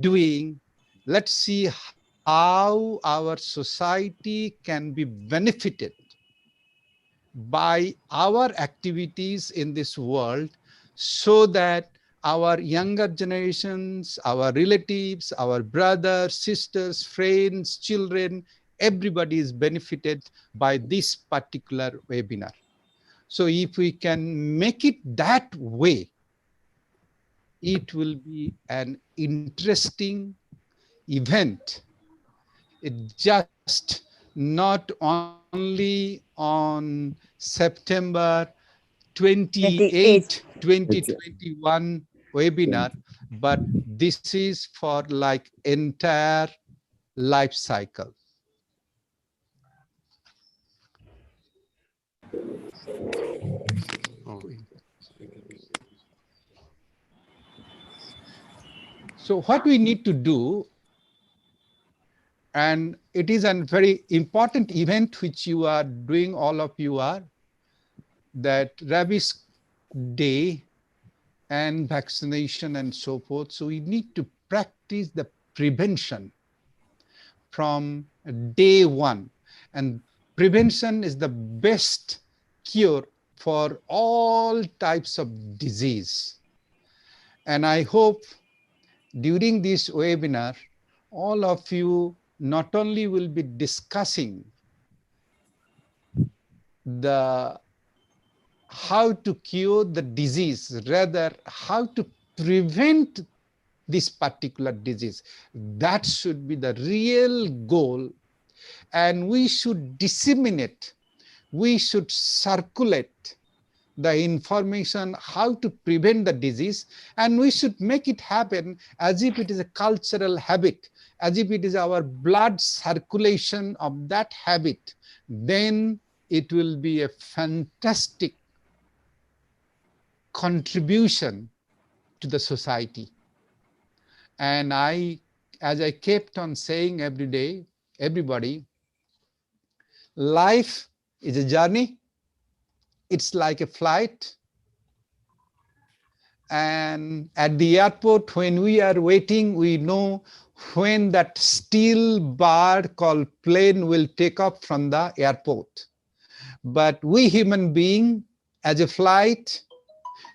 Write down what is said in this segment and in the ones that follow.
doing, let's see how our society can be benefited by our activities in this world, so that our younger generations, our relatives, our brothers, sisters, friends, children, everybody is benefited by this particular webinar. So if we can make it that way, it will be an interesting event. It just not only on September 28, 28. 2021 webinar, but this is for like entire life cycle. So what we need to do, and it is a very important event which you are doing, all of you are, that Rabies Day and vaccination and so forth. So we need to practice the prevention from day one. And prevention is the best cure for all types of disease. And I hope during this webinar, all of you not only will be discussing the how to cure the disease, rather how to prevent this particular disease. That should be the real goal. And we should disseminate, we should circulate the information how to prevent the disease, and we should make it happen as if it is a cultural habit, as if it is our blood circulation of that habit. Then it will be a fantastic contribution to the society. And as I kept on saying every day, everybody, life is a journey. It's like a flight. And at the airport, when we are waiting, we know when that steel bird called plane will take off from the airport. But we human being, as a flight,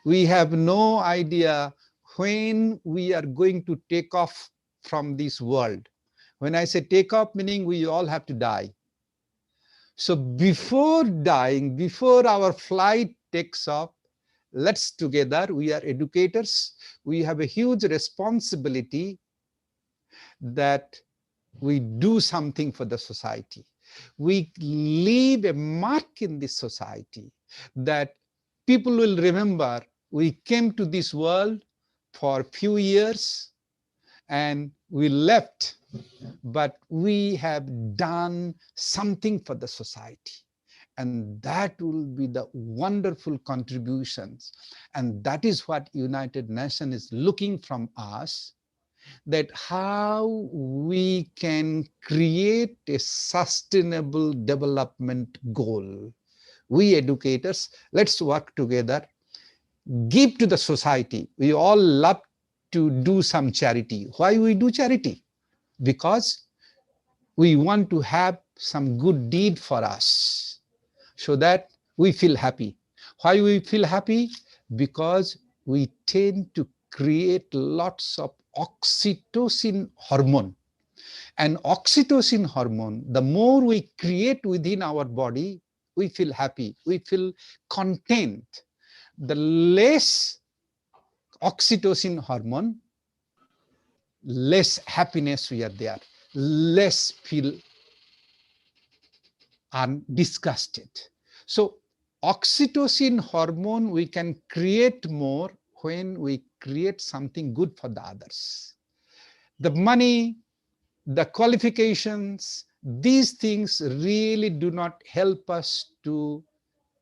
we have no idea when we are going to take off from this world. When I say take off, meaning we all have to die. So before dying, before our flight takes off, let's together, we are educators, we have a huge responsibility that we do something for the society. We leave a mark in this society that people will remember we came to this world for a few years and we left, but we have done something for the society. And that will be the wonderful contributions. And that is what United Nations is looking from us, that how we can create a sustainable development goal. We educators, let's work together, give to the society. We all love to do some charity. Why we do charity? Because we want to have some good deed for us, so that we feel happy. Why we feel happy? Because we tend to create lots of oxytocin hormone. And oxytocin hormone, the more we create within our body, we feel happy, we feel content. The less oxytocin hormone, less happiness we are there, less feel disgusted. So oxytocin hormone we can create more when we create something good for the others. The money, the qualifications, these things really do not help us to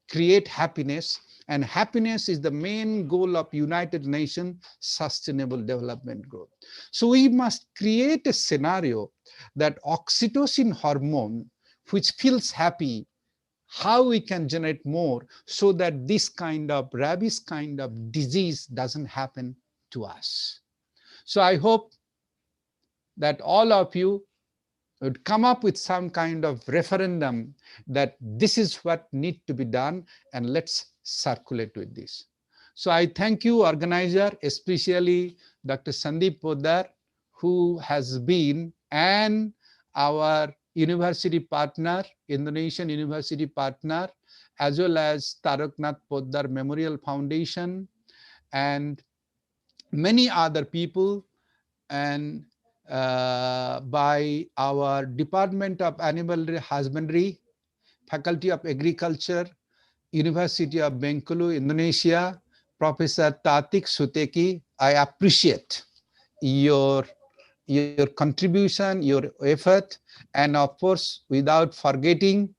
create happiness. And happiness is the main goal of United Nations Sustainable Development Goal. So we must create a scenario that oxytocin hormone, which feels happy, how we can generate more so that this kind of rabies kind of disease doesn't happen to us. So I hope that all of you would come up with some kind of referendum that this is what need to be done, and let's circulate with this. So I thank you, organizer, especially Dr. Sandeep Poddar, who has been, and our university partner, Indonesian university partner, as well as Tarak Nath Poddar Memorial Foundation, and many other people, and by our Department of Animal Husbandry, Faculty of Agriculture, University of Bengkulu, Indonesia, Professor Tatik Suteki. I appreciate your contribution, your effort, and of course, without forgetting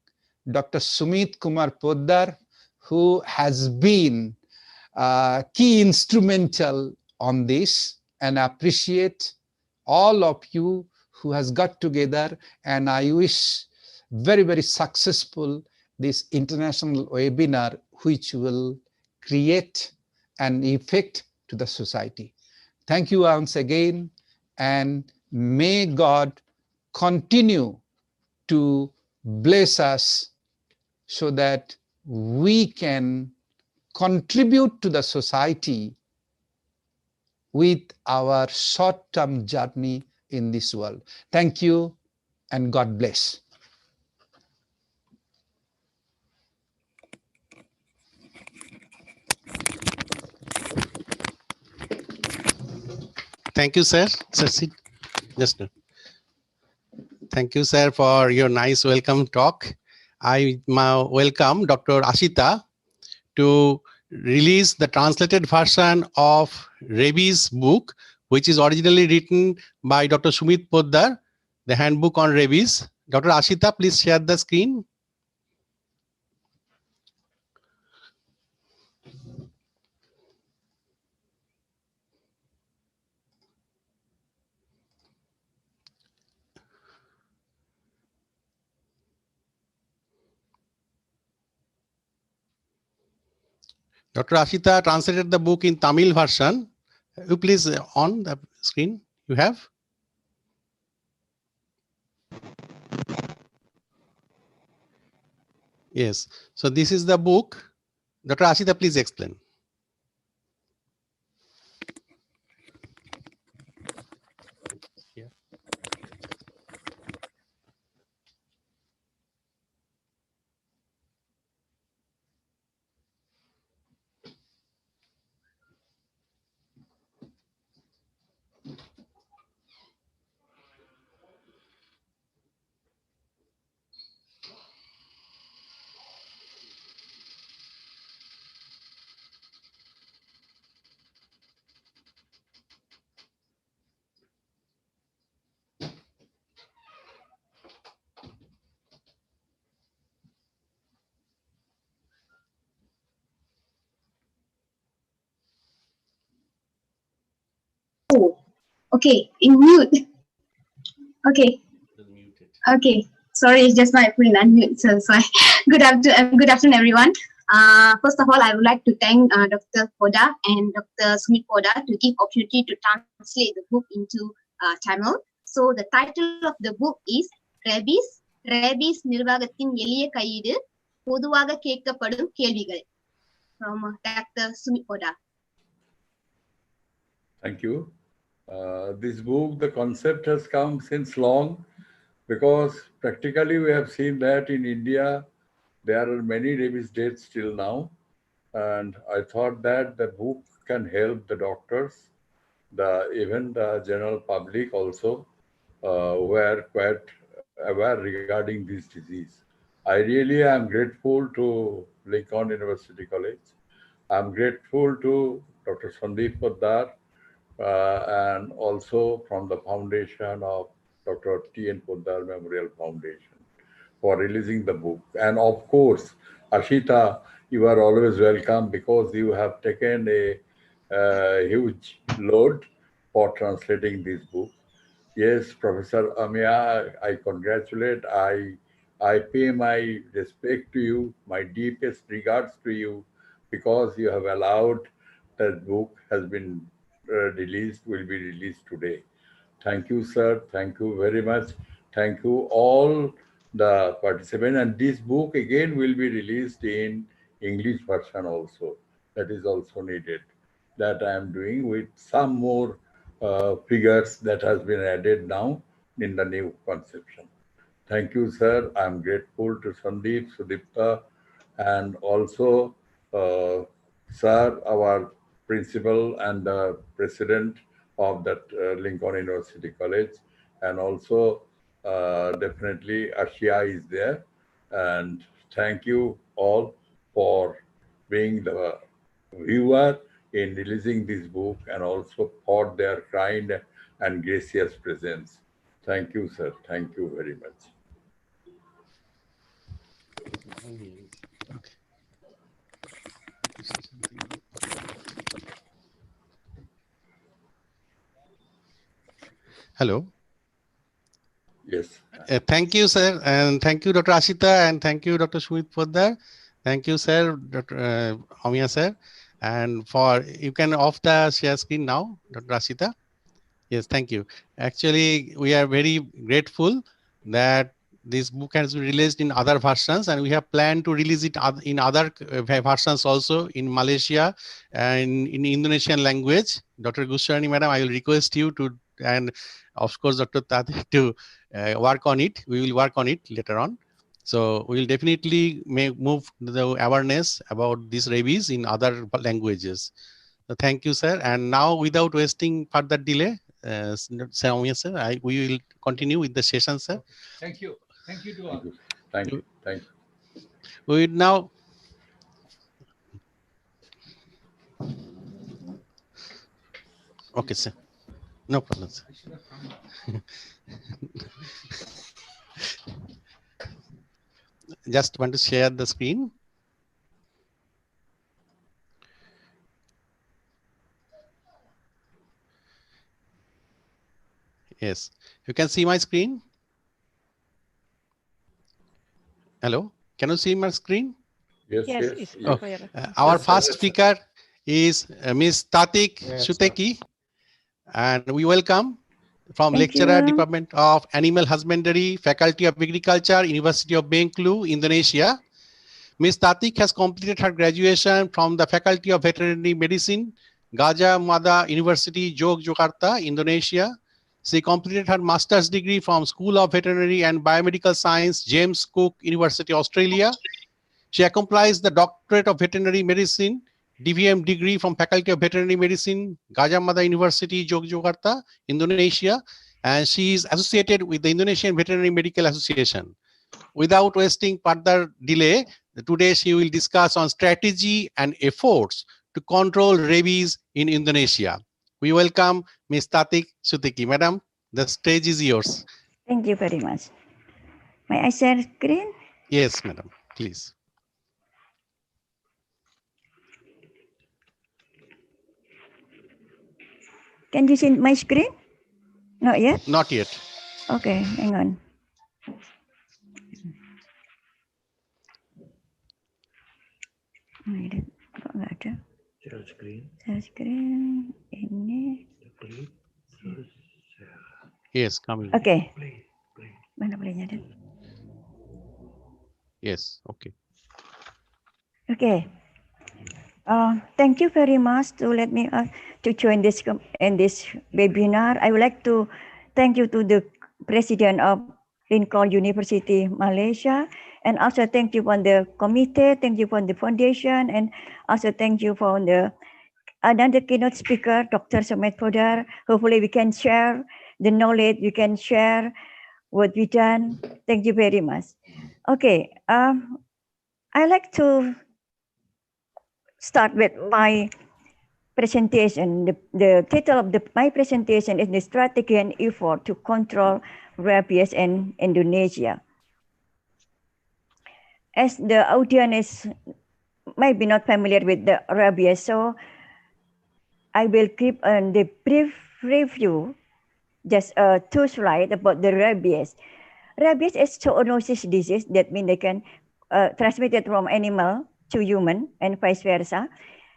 Dr. Sumit Kumar Poddar, who has been key instrumental on this, and appreciate all of you who has got together, and I wish very, very successful this international webinar, which will create an effect to the society. Thank you once again, and may God continue to bless us so that we can contribute to the society with our short-term journey in this world. Thank you, and God bless. Thank you, sir. Just thank you, sir, for your nice welcome talk. I welcome Dr. Ashita to release the translated version of Rabies book, which is originally written by Dr. Sumit Poddar, the handbook on rabies. Dr. Ashita, please share the screen. Dr. Ashita translated the book in Tamil version. You please on the screen. You have? Yes. So this is the book. Dr. Ashita, please explain. Yeah. Oh, okay, in mute. Okay. Okay. Sorry, it's just my phone unmute. So sorry. Good afternoon, everyone. First of all, I would like to thank Dr. Poda and Dr. Sumit Poda to give opportunity to translate the book into Tamil. So the title of the book is Rabies, Rabies நிர்வாகத்தின் எளிய கையீடு பொதுவாக கேட்கப்படும் கேள்விகள் from Dr. Sumit Poda. Thank you. This book, the concept has come since long, because practically we have seen that in India, there are many rabies deaths till now. And I thought that the book can help the doctors, even the general public also, were quite aware regarding this disease. I really am grateful to Lincoln University College. I'm grateful to Dr. Sandeep Poddar, and also from the foundation of Dr. T.N. Poddar Memorial Foundation for releasing the book. And of course, Ashita, you are always welcome, because you have taken a huge load for translating this book. Yes, Professor Amia, I congratulate. I pay my respect to you, my deepest regards to you, because you have allowed that book has been released, will be released today. Thank you, sir. Thank you very much. Thank you all the participants. And this book again will be released in English version also. That is also needed. That I am doing with some more figures that has been added now in the new conception. Thank you, sir. I'm grateful to Sandeep, Sudipta, and also sir, our principal and the president of that Lincoln University College, and also definitely Ashia is there. And thank you all for being the viewer in releasing this book and also for their kind and gracious presence. Thank you, sir. Thank you very much. Hello. Yes. Thank you, sir. And thank you, Dr. Ashita. And thank you, Dr. Sumit Patel. Thank you, sir, Dr. Amia, sir. And you can off the share screen now, Dr. Ashita. Yes, thank you. Actually, we are very grateful that this book has been released in other versions, and we have planned to release it in other versions also in Malaysia and in Indonesian language. Dr. Gusharani, madam, I will request you to, and of course, Dr. Tatik to work on it. We will work on it later on. So we will definitely move the awareness about this rabies in other languages. So thank you, sir. And now, without wasting further delay, sir, we will continue with the session, sir. Thank you. Thank you to all. Thank you. Thank you. We will now. Okay, sir. No problem, sir. Just want to share the screen. Yes, you can see my screen. Hello, can you see my screen? Yes, Yes, yes. it's Oh, clear. our Yes, first sir. speaker is Ms. Tatik Suteki, and we welcome from Thank lecturer, you. Department of Animal Husbandry, Faculty of Agriculture, University of Bengkulu, Indonesia. Ms. Tatik has completed her graduation from the Faculty of Veterinary Medicine, Gajah Mada University, Yogyakarta, Indonesia. She completed her master's degree from School of Veterinary and Biomedical Science, James Cook University, Australia. She accomplished the Doctorate of Veterinary Medicine, DVM degree from Faculty of Veterinary Medicine, Gajah Mada University, Yogyakarta, Indonesia, and she is associated with the Indonesian Veterinary Medical Association. Without wasting further delay, today she will discuss on strategy and efforts to control rabies in Indonesia. We welcome Ms. Tatik Suteki. Madam, the stage is yours. Thank you very much. May I share screen? Yes, madam, please. Can you see my screen? Not yet? Not yet. Okay, hang on. Kok nggak ada? Share screen. Share screen. Ini. Klik, terus share. Yes, coming. Okay. Play, play. Mana playnya? Yes, okay. Okay. Thank you very much to let me to join this in this webinar. I would like to thank you to the president of Lincoln University, Malaysia, and also thank you for the committee, thank you for the foundation, and also thank you for the another keynote speaker, Dr. Sumit Patel. Hopefully we can share the knowledge, we can share what we done. Thank you very much. Okay, I like to start with my presentation. The title of my presentation is the strategy and effort to control rabies in Indonesia. As the audience is maybe not familiar with the rabies, so I will give the brief review, just two slides about the rabies. Rabies is zoonosis disease. That means they can transmit it from animal to human and vice versa.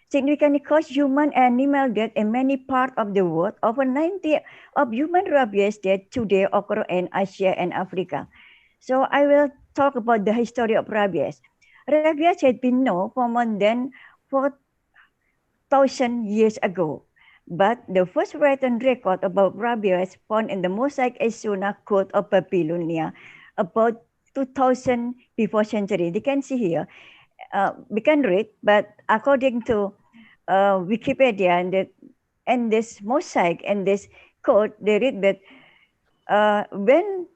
significantly cause human animal death in many parts of the world. Over 90 of human rabies deaths today occur in Asia and Africa. So I will talk about the history of rabies. Rabies had been known for more than 4,000 years ago. But the first written record about rabies found in the Mosaic Esuna Code of Babylonia about 2000 before century. You can see here, we can read, but according to Wikipedia and this mosaic and this code, they read that when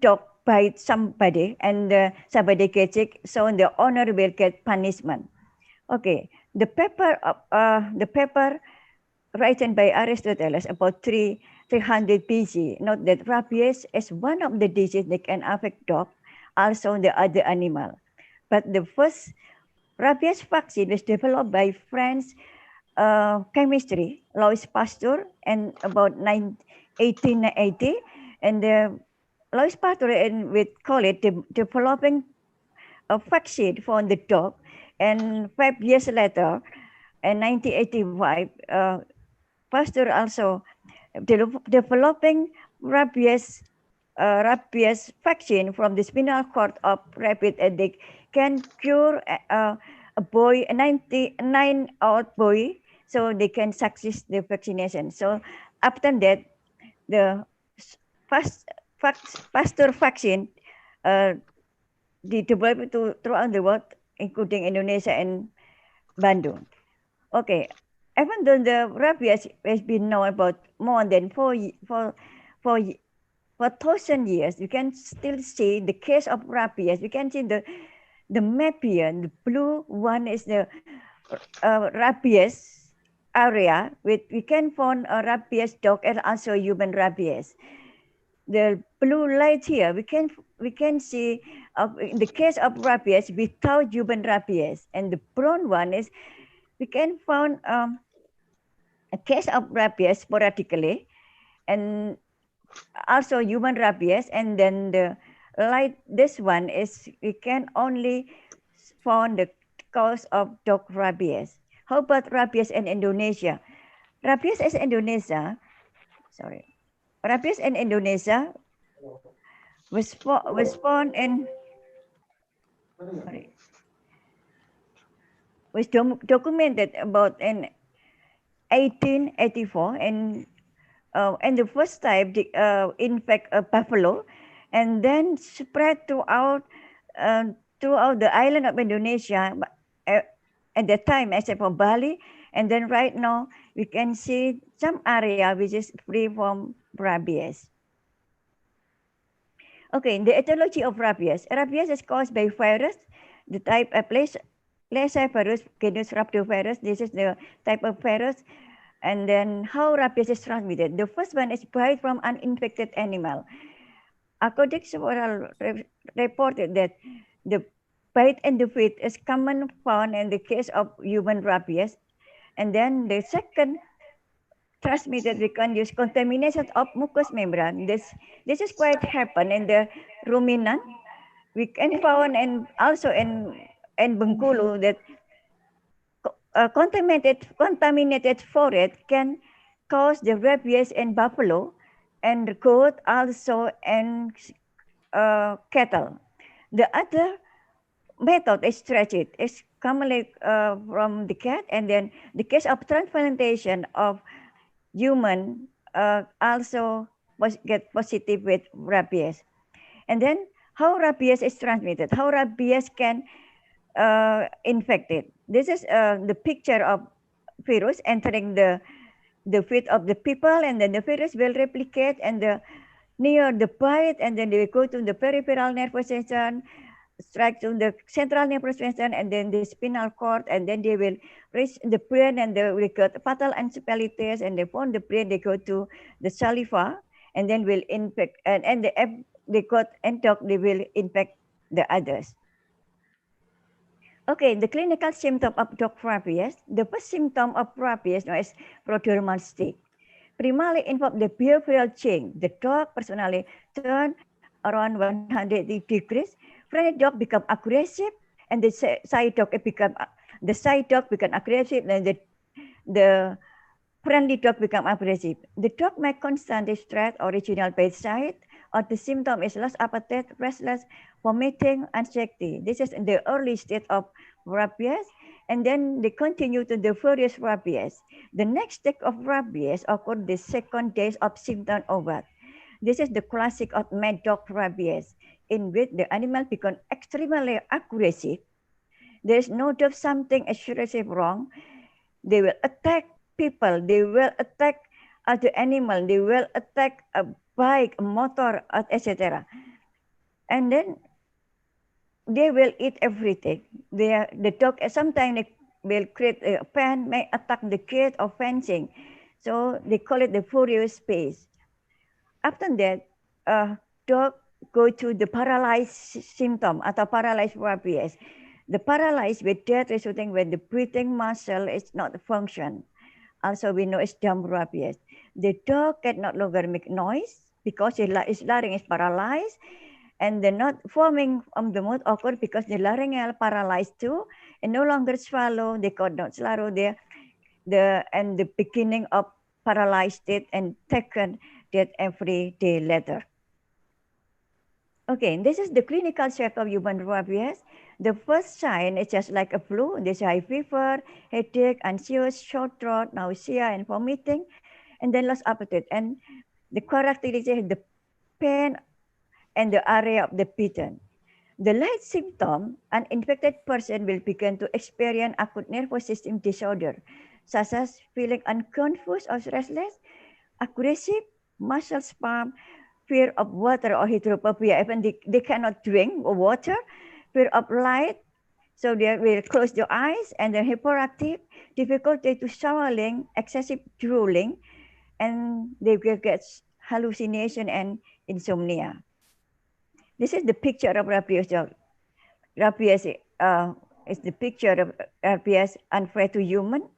dog bite somebody and somebody gets sick, so the owner will get punishment. Okay, the paper written by Aristotle about 300 BC note that rabies is one of the diseases that can affect dog, also the other animal. But the first rabies vaccine was developed by French chemistry, Louis Pasteur, and about 1880, and Louis Pasteur and we call it developing a vaccine for the dog, and 5 years later, in 1985, Pasteur also developing rabies vaccine from the spinal cord of rabbit, and they can cure a boy, a 99-year-old boy, so they can succeed the vaccination. So after that, the Pasteur vaccine developed throughout the world, including Indonesia and Bandung. Okay, even though the rabies has been known about more than 4,000 years, you can still see the case of rabies. You can see the map here. The blue one is the rabies area. We can find a rabies dog and also human rabies. The blue light here, we can see in the case of rabies without human rabies, and the brown one is we can find a case of rabies sporadically, and also human rabies, and then the light, this one is we can only find the cause of dog rabies. How about rabies in Indonesia? Rabies in Indonesia, rabies in Indonesia was found in, was documented about in 1884, and the first type infect a buffalo, and then spread throughout the island of Indonesia at that time, except for Bali. And then right now we can see some area which is free from rabies. Okay, the etiology of rabies. Rabies is caused by virus, the type of virus, genus Rhabdovirus. This is the type of virus. And then how rabies is transmitted. The first one is bite from an infected animal. According to several reported that the bite in the feet is common found in the case of human rabies. And then the second transmitted, we can use contamination of mucous membrane. This is quite happen in the ruminant. We can found and also in Bengkulu that contaminated forest can cause the rabies in buffalo and goat, also and cattle. The other method is transit. It's commonly from the cat, and then the case of transplantation of human also get positive with rabies. And then how rabies is transmitted, how rabies can infect it. This is the picture of virus entering the feet of the people, and then the virus will replicate and near the bite, and then they will go to the peripheral nervous system, strike to the central nervous system, and then the spinal cord, and then they will reach the brain, and they will get fatal encephalitis, and they from the brain they go to the saliva, and then will infect, and they got and dog, they will infect the others. Okay, the clinical symptom of dog rabies. The first symptom of rabies known as prodromal stick primarily involve the behavioral change. The dog personally turn around 180 degrees. Friendly dog become aggressive, and the side dog become The shy dog become aggressive, and the friendly dog become aggressive. The dog may constantly stress original bedside, or the symptom is lost appetite, restless, vomiting, anxiety. This is in the early stage of rabies, and then they continue to the furious rabies. The next stage of rabies occurs the second days of symptom over. This is the classic of mad dog rabies, in which the animal become extremely aggressive. There is no doubt something is seriously wrong. They will attack people, they will attack other animal, they will attack a bike, a motor, etc. And then they will eat everything. The dog sometimes they will create a pen, may attack the gate or fencing. So they call it the furious space. After that, dog go to the paralyzed symptom atau paralyzed rabies. The paralyzed with death resulting when the breathing muscle is not function. Also, we know it's dumb rabies. The dog can no longer make noise because its larynx is paralyzed, and the not forming of the mouth occur because the laryngeal paralyzed too, and no longer swallow. They could not swallow the beginning of paralyzed state and taken death every day later. Okay, this is the clinical shape of human rabies. The first sign is just like a flu. There's high fever, headache, anxious, short throat, nausea, and vomiting, and then lost appetite. And the characteristic, the pain and the area of the bitten. The light symptom, an infected person will begin to experience acute nervous system disorder, such as feeling unconfused or restless, aggressive, muscle spasm, fear of water or hydrophobia. Even they cannot drink water, fear of light, so they will close their eyes, and then hyperactive, difficulty to swallowing, excessive drooling, and they will get hallucination and insomnia. This is the picture of rabies. Rabies is the picture of rabies unfair to human,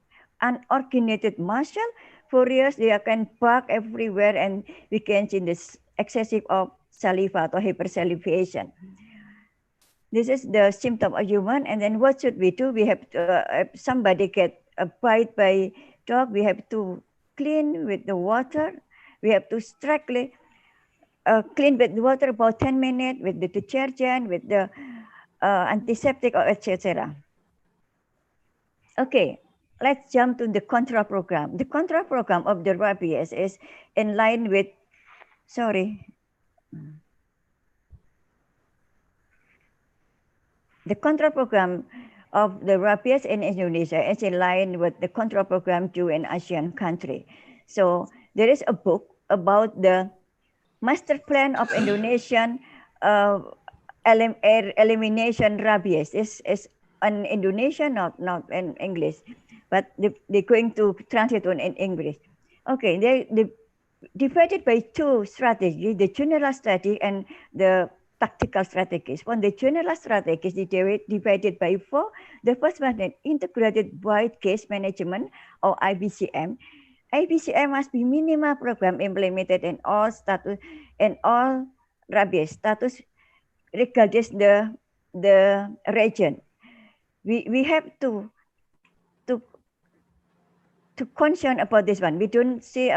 unoriginated muscle. Furious, they can bark everywhere, and we can see this excessive of saliva or hypersalivation. This is the symptom of human. And then what should we do? We have to, if somebody get a bite by dog, we have to clean with the water. We have to strictly clean with the water about 10 minutes with the detergent, with the antiseptic, or etc. Okay, let's jump to the control program. The control program of the rabies is in line with, the control program of the rabies in Indonesia is in line with the control program due in ASEAN country. So there is a book about the master plan of Indonesian elimination rabies. This is in Indonesian, not in English, but they're going to translate it in English. Okay, they divided by two strategies, the general strategy and the tactical strategies. When the general strategies, they divided by four. The first one is integrated wide case management, or IBCM. IBCM must be minimal program implemented in all status and all rabies status, regardless the region. We have to concern about this one. We don't see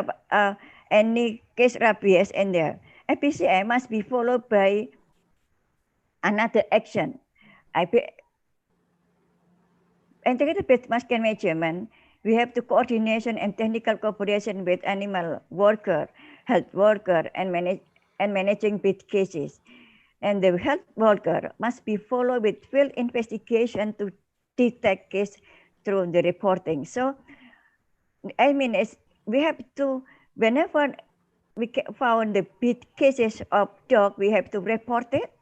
any case rabies in there. IBCM must be followed by another action. Integrated pest management, we have to coordination and technical cooperation with animal worker, health worker, and managing pet cases. And the health worker must be followed with field investigation to detect case through the reporting. So, I mean, we have to, whenever we found the pet cases of dog, we have to report it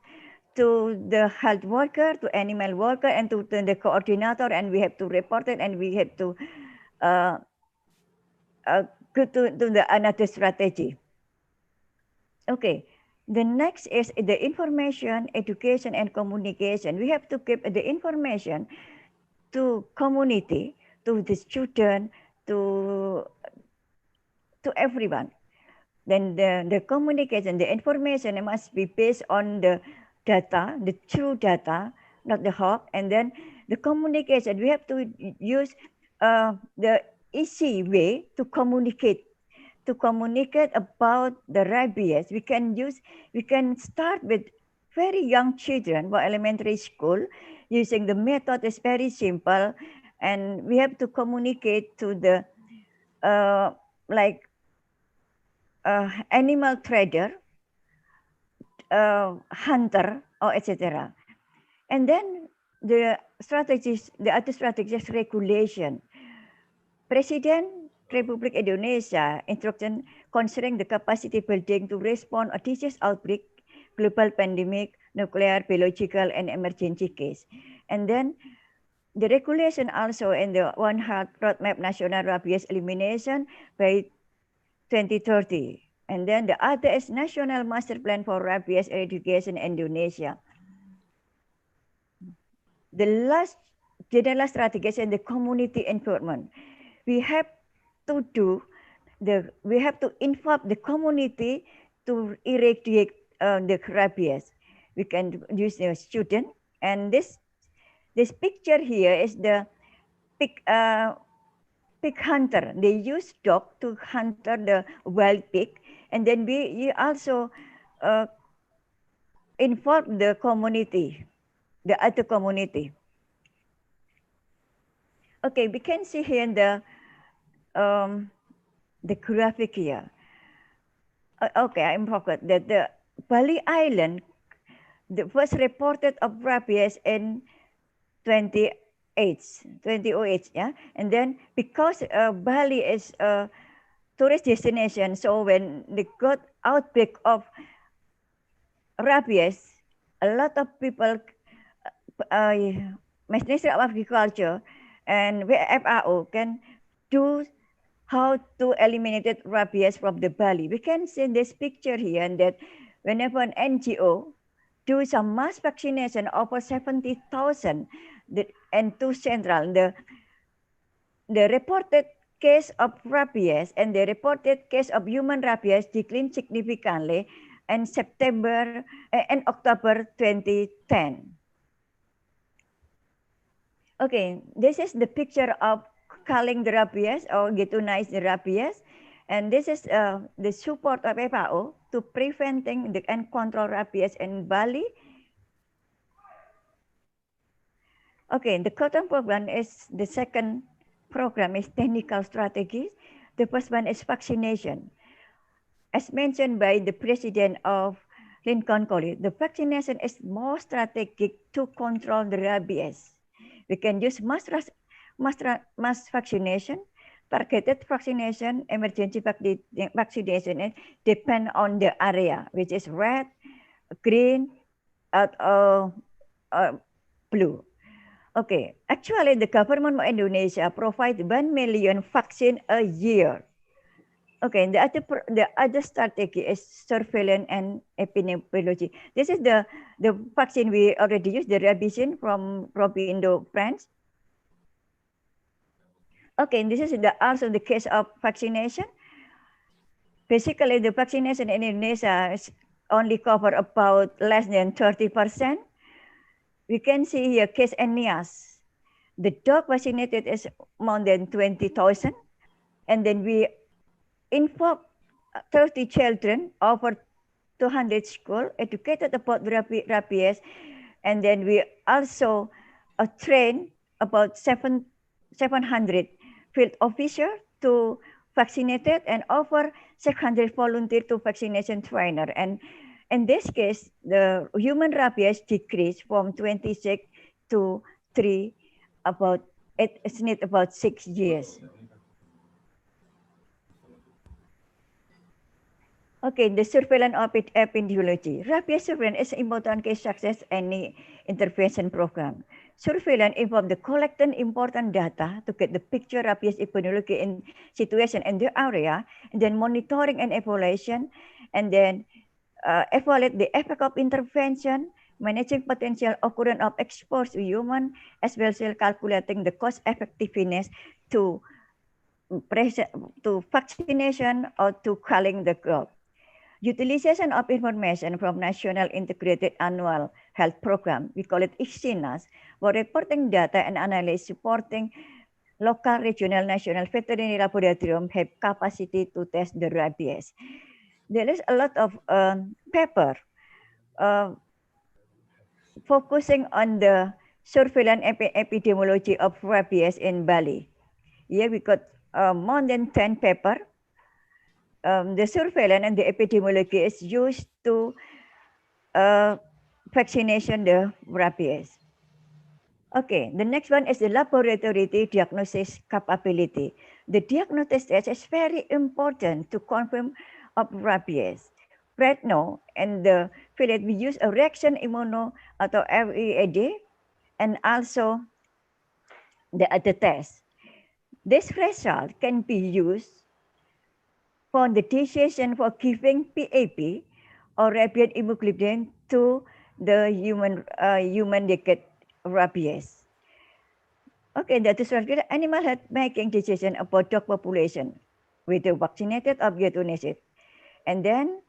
to the health worker, to animal worker, and to the coordinator, and we have to report it, and we have to go to the another strategy. Okay, the next is the information, education, and communication. We have to give the information to community, to the student, to everyone. Then the communication, the information must be based on the data, the true data, not the hope. And then the communication, we have to use the easy way to communicate about the rabies. We can start with very young children for elementary school. Using the method is very simple, and we have to communicate to the animal trader, hunter, or etc. And then the strategies, the other strategies, regulation. President Republik Indonesia instruction concerning the capacity building to respond a disease outbreak, global pandemic, nuclear, biological, and emergency case. And then the regulation also in the One Health Roadmap National Rabies Elimination by 2030. And then the other is National Master Plan for Rabies Eradication Indonesia. The last general strategy is in the community involvement. We have to involve the community to eradicate the rabies. We can use the student, and this picture here is the pig hunter. They use dog to hunt the wild pig, and then we also involve the community, the other community. Okay, we can see here in the graphic here. Okay, I forgot that the Bali Island, the first reported of rabies in 2008, yeah, and then because Bali is a tourist destination, so when they got outbreak of rabies, a lot of people, Ministry of Agriculture and FAO can do how to eliminate rabies from the Bali. We can see this picture here, and that whenever an NGO do some mass vaccination, over 70,000, and to central, the reported case of rabies and the reported case of human rabies declined significantly in September and October 2010. Okay, this is the picture of culling the rabies or euthanize the rabies, and this is the support of FAO to preventing and control rabies in Bali. Okay, the cotton program is the second program is technical strategies. The first one is vaccination. As mentioned by the president of Lincoln College, the vaccination is more strategic to control the rabies. We can use mass vaccination, targeted vaccination, emergency vaccination, and depend on the area, which is red, green, or blue. Okay, actually the government of Indonesia provides 1 million vaccine a year. Okay, the other strategy is surveillance and epidemiology. This is the vaccine we already used, the Rabies from Indo France. Okay, this is also the case of vaccination. Basically, the vaccination in Indonesia is only cover about less than 30%. We can see here case Nias. The dog vaccinated is more than 20,000, and then we involve 30 children over 200 schools educated about rabies, and then we also train about 700 field officers to vaccinate it, and over 600 volunteer to vaccination trainer. And in this case, the human rabies decreased from 26 to 3, it's need about 6 years. Okay, the surveillance of epidemiology. Rabies surveillance is important case success any intervention program. Surveillance involves the collecting important data to get the picture rabies epidemiology in situation in the area, and then monitoring and evaluation, and then evaluate the effect of intervention, managing potential occurrence of exposure to human, as well as calculating the cost effectiveness to vaccination or to culling the crop. Utilization of information from National Integrated Annual Health Program, we call it ICSINAS, for reporting data and analysis supporting local, regional, national veterinary laboratorium have capacity to test the rabies. There is a lot of paper focusing on the surveillance epidemiology of rabies in Bali. Here we got more than 10 paper. The surveillance and the epidemiology is used to vaccination the rabies. Okay, the next one is the laboratory diagnosis capability. The diagnosis test is very important to confirm of rabies. Right now, in the field, we use a reaction immuno atau READ and also the other test. This result can be used for the decision for giving PAP or rabies immunoglobulin to the human that get rabies. Okay, that is right. Animal health making decision about dog population, whether vaccinated or vaccinated. And then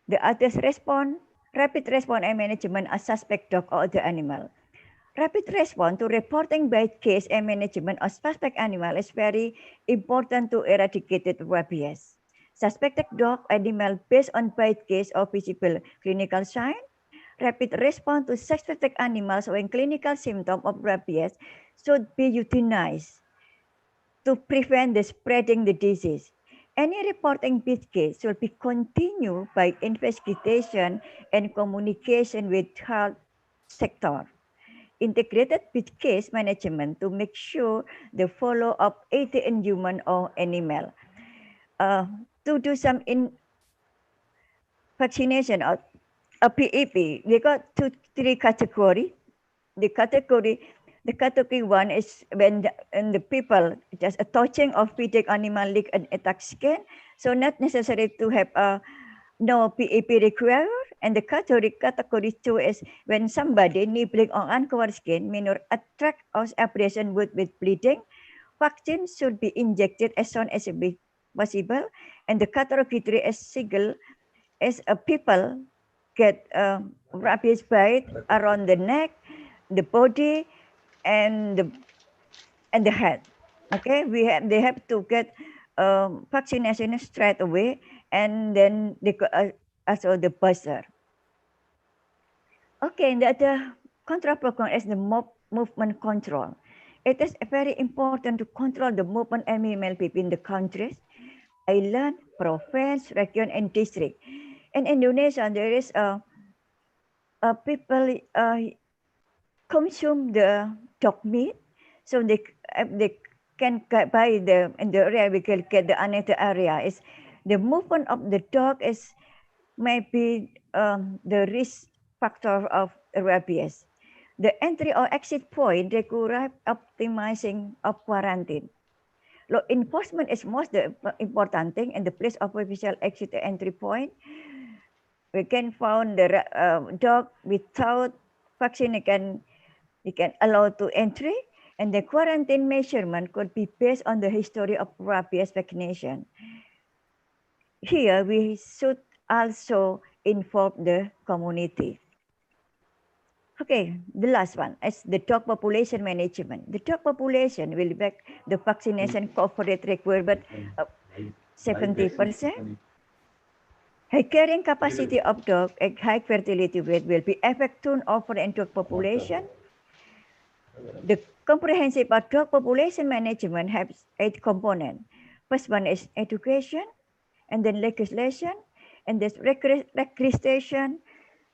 the others respond, rapid response and management of suspect dog or other animal. Rapid response to reporting bite case and management of suspect animal is very important to eradicate rabies. Suspected dog animal based on bite case or visible clinical sign. Rapid response to suspected animals showing clinical symptom of rabies should be utilized to prevent the spreading the disease. Any reporting bite case should be continued by investigation and communication with health sector. Integrated with case management to make sure the follow-up either in human or animal. To do some vaccination or a PEP, we got three category. The category one is when the people just a touching of feeding animal lick and attack skin. So not necessary to have a no PEP required. And the category two is when somebody nibbling on uncovered skin, minor attract or abrasion with bleeding. Vaccine should be injected as soon as possible. And the category three is single, as people get rabies bite around the neck, the body, and the head. Okay, they have to get vaccination straight away, and then they also the buzzer. Okay, the other control program is the movement control. It is very important to control the movement animal in the countries, island, province, region, and district. In Indonesia, there is people consume the dog meat, so they can buy the in the area we can get the another area is the movement of the dog is maybe the risk factor of rabies. The entry or exit point require optimizing of quarantine. Law enforcement is most the important thing, and the place of official exit entry point. We can find the dog without vaccine. You can allow to entry, and the quarantine measurement could be based on the history of rabies vaccination. Here we should also inform the community. Okay, the last one is the dog population management. The dog population will back the vaccination coverage requirement of 70%. High carrying capacity of dog and high fertility rate will be effective over in dog population. The comprehensive dog population management has 8 components. First one is education, and then legislation, and then recreation,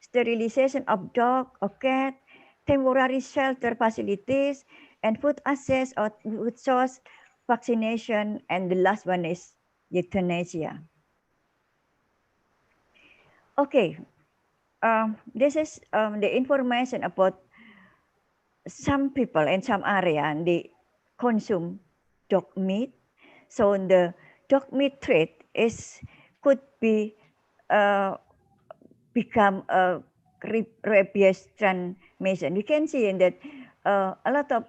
sterilization of dog or cat, temporary shelter facilities, and food access or food source, vaccination, and the last one is euthanasia. Okay, this is the information about some people in some area, and they consume dog meat. So the dog meat trade could be become a rabies transmission. You can see in that a lot of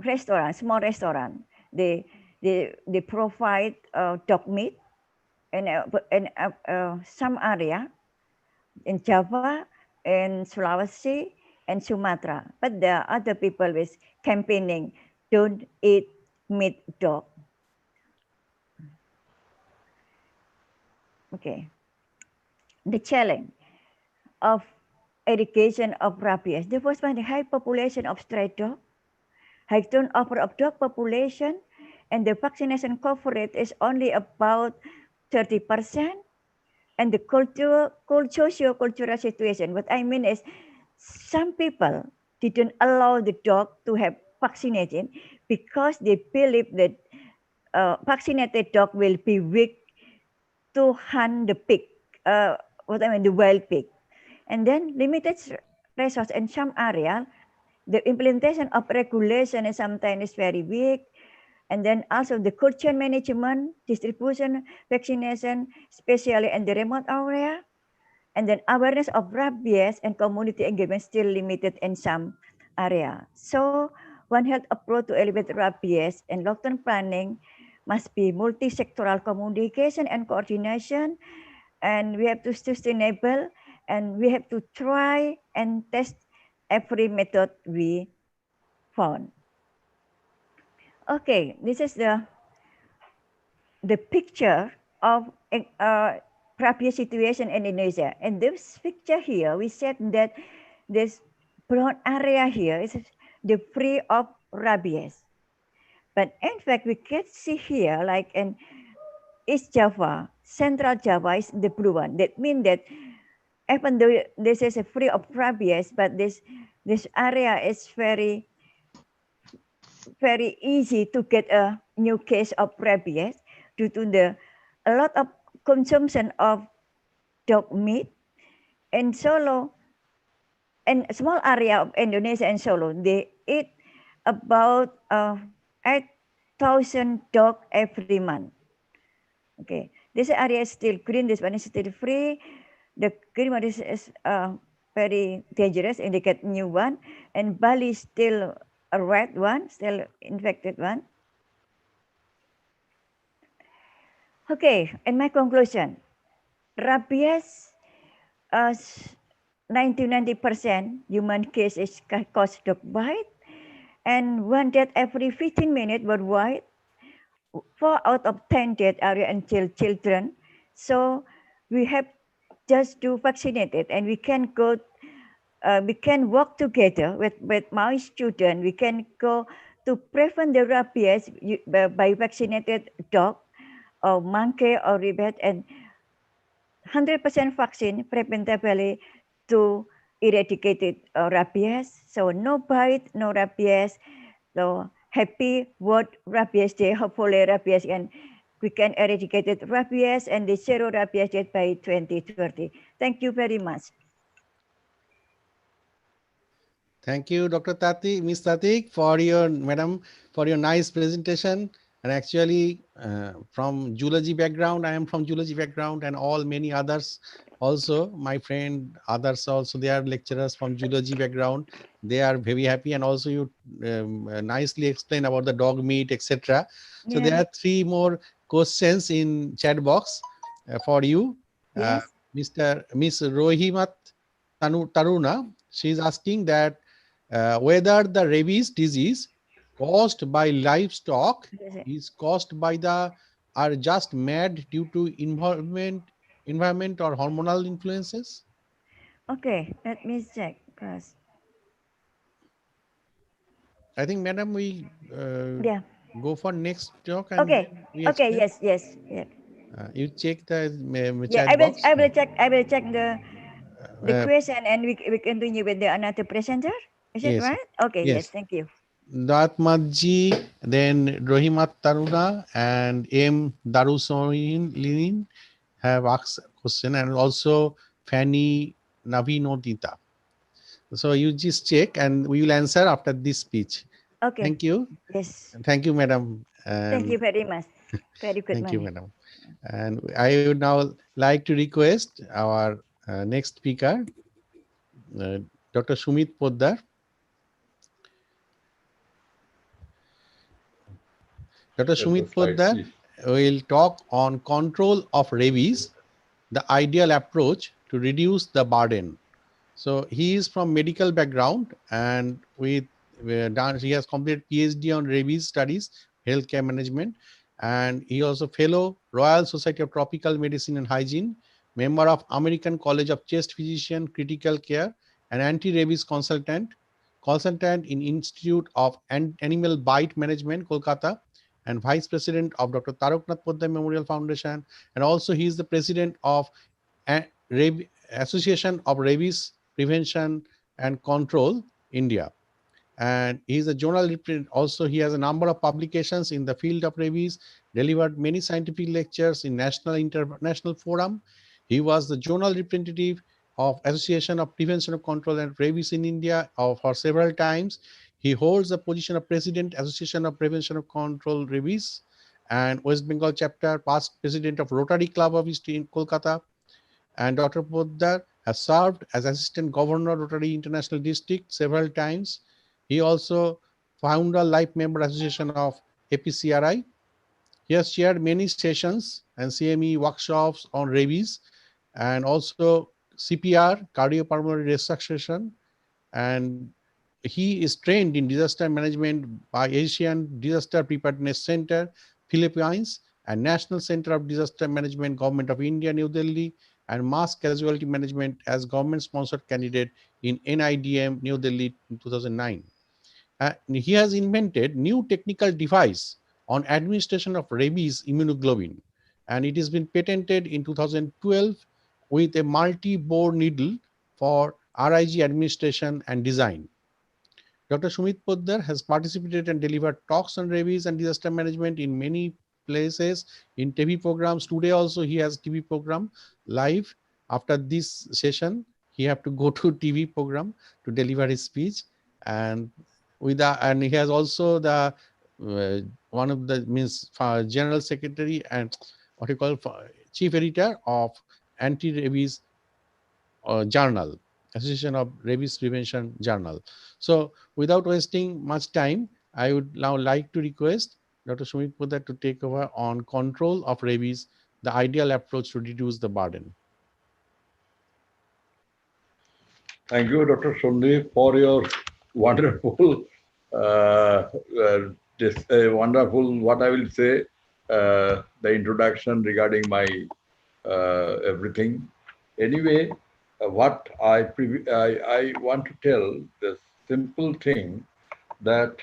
restaurants, small restaurants, they provide dog meat, some area in Java, in Sulawesi, and Sumatra. But there are other people with campaigning, don't eat meat dog. Okay. The challenge of eradication of rabies. The first one, the high population of stray dog, high turnover of dog population, and the vaccination coverage is only about 30%. And the socio-cultural situation. What I mean is, some people didn't allow the dog to have vaccination because they believe that vaccinated dog will be weak to hunt the pig, the wild pig. And then limited resource in some area, the implementation of regulation is sometimes very weak. And then also the cold chain management, distribution, vaccination, especially in the remote area. And then awareness of rabies and community engagement still limited in some area. So one health approach to elevate rabies and long-term planning must be multi-sectoral communication and coordination. And we have to sustainable, and we have to try and test every method we found. Okay, this is the picture of rabies situation in Indonesia. And this picture here, we said that this brown area here is the free of rabies. But in fact, we can see here, like in East Java, Central Java is the blue one. That means that even though this is a free of rabies, but this area is very easy to get a new case of rabies due to a lot of consumption of dog meat. In Solo, in a small area of Indonesia and Solo, they eat about 8,000 dog every month. Okay, this area is still green, this one is still free. The green one is very dangerous, indicate new one. And Bali is still a red one, still infected one. Okay, in my conclusion, rabies, 90% human case is caused dog bite, and one death every 15 minutes worldwide. 4 out of 10 deaths are in children. So we have just to vaccinate it, and we can go. We can work together with my students. We can go to prevent the rabies by vaccinated dog or monkey or rabbit, and 100% vaccine preventably to eradicate rabies. So no bite, no rabies. So happy World Rabies Day. Hopefully rabies we can eradicate rabies and the zero rabies death by 2030. Thank you very much. Thank you, Dr. Tatik, Ms. Tatik, for your nice presentation. And actually, from zoology background, I am from zoology background, and many others also, my friend, others also, they are lecturers from zoology background. They are very happy, and also you nicely explain about the dog meat, etc. So there are 3 more questions in chat box for you. Yes. Miss Rohimat Taruna, she is asking that whether the rabies disease caused by livestock is caused by are just mad due to environment or hormonal influences. Okay, let me check first. I think, madam, we go for next talk, and okay, we okay, explain. yes. Yeah. You check the Yeah, chat box. I will check the question, and we continue with the another presenter. Is it Yes. right? Okay, yes, thank you. Datmatji, then Rohimat Taruna and M. Darusorin have asked a question, and also Fanny Navinodita. So you just check, and we will answer after this speech. Okay. Thank you. Yes. Thank you, madam. Thank you very much. Very good. Thank you, madam. And I would now like to request our next speaker, Dr. Sumit Patel. Dr. Sumit Patel will talk on control of rabies, the ideal approach to reduce the burden. So he is from medical background and he has completed PhD on rabies studies, healthcare management, and he also fellow Royal Society of Tropical Medicine and Hygiene, member of American College of Chest Physician Critical Care, and anti-rabies consultant in Institute of Animal Bite Management, Kolkata, and vice president of Dr. Tarak Memorial Foundation, and also he is the president of Association of Rabies Prevention and Control, India. And he is a journal also. He has a number of publications in the field of rabies, delivered many scientific lectures in national international forum. He was the journal representative of Association of Prevention of Control and Rabies in India for several times. He holds the position of president, Association of Prevention of Control Rabies and West Bengal chapter, past president of Rotary Club of East in Kolkata. And Dr. Poddar has served as Assistant Governor, Rotary International District several times. He also founder Life Member Association of APCRI. He has chaired many sessions and CME workshops on rabies and also CPR, cardiopulmonary resuscitation. And he is trained in disaster management by Asian Disaster Preparedness Center, Philippines, and National Center of Disaster Management, Government of India, New Delhi, and Mass Casualty Management as government-sponsored candidate in NIDM, New Delhi in 2009. He has invented new technical device on administration of rabies immunoglobulin, and it has been patented in 2012 with a multi-bore needle for RIG administration and design. Dr. Sumit Patel has participated and delivered talks on rabies and disaster management in many places in TV programs. Today also he has TV program live. After this session, he have to go to TV program to deliver his speech, and and he has also the one of the means general secretary and what you call chief editor of anti-rabies journal, Association of Rabies Prevention Journal. So without wasting much time, I would now like to request Dr. Sumit Patel to take over on control of rabies, the ideal approach to reduce the burden. Thank you, Dr. Sandeep, for your wonderful, wonderful, what I will say, the introduction regarding my everything. Anyway, what I want to tell the simple thing that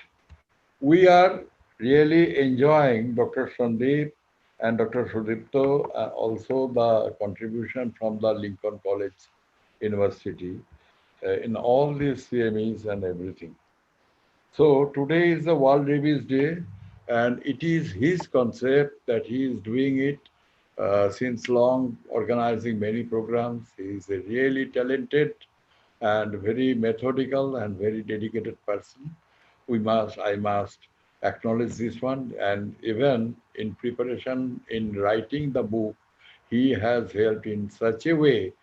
we are really enjoying Dr. Sandeep and Dr. Sudipto, also the contribution from the Lincoln College University in all these CMEs and everything. So today is the World Rabies Day, and it is his concept that he is doing it since long, organizing many programs. He is a really talented and very methodical and very dedicated person. I must acknowledge this one. And even in preparation, in writing the book, he has helped in such a way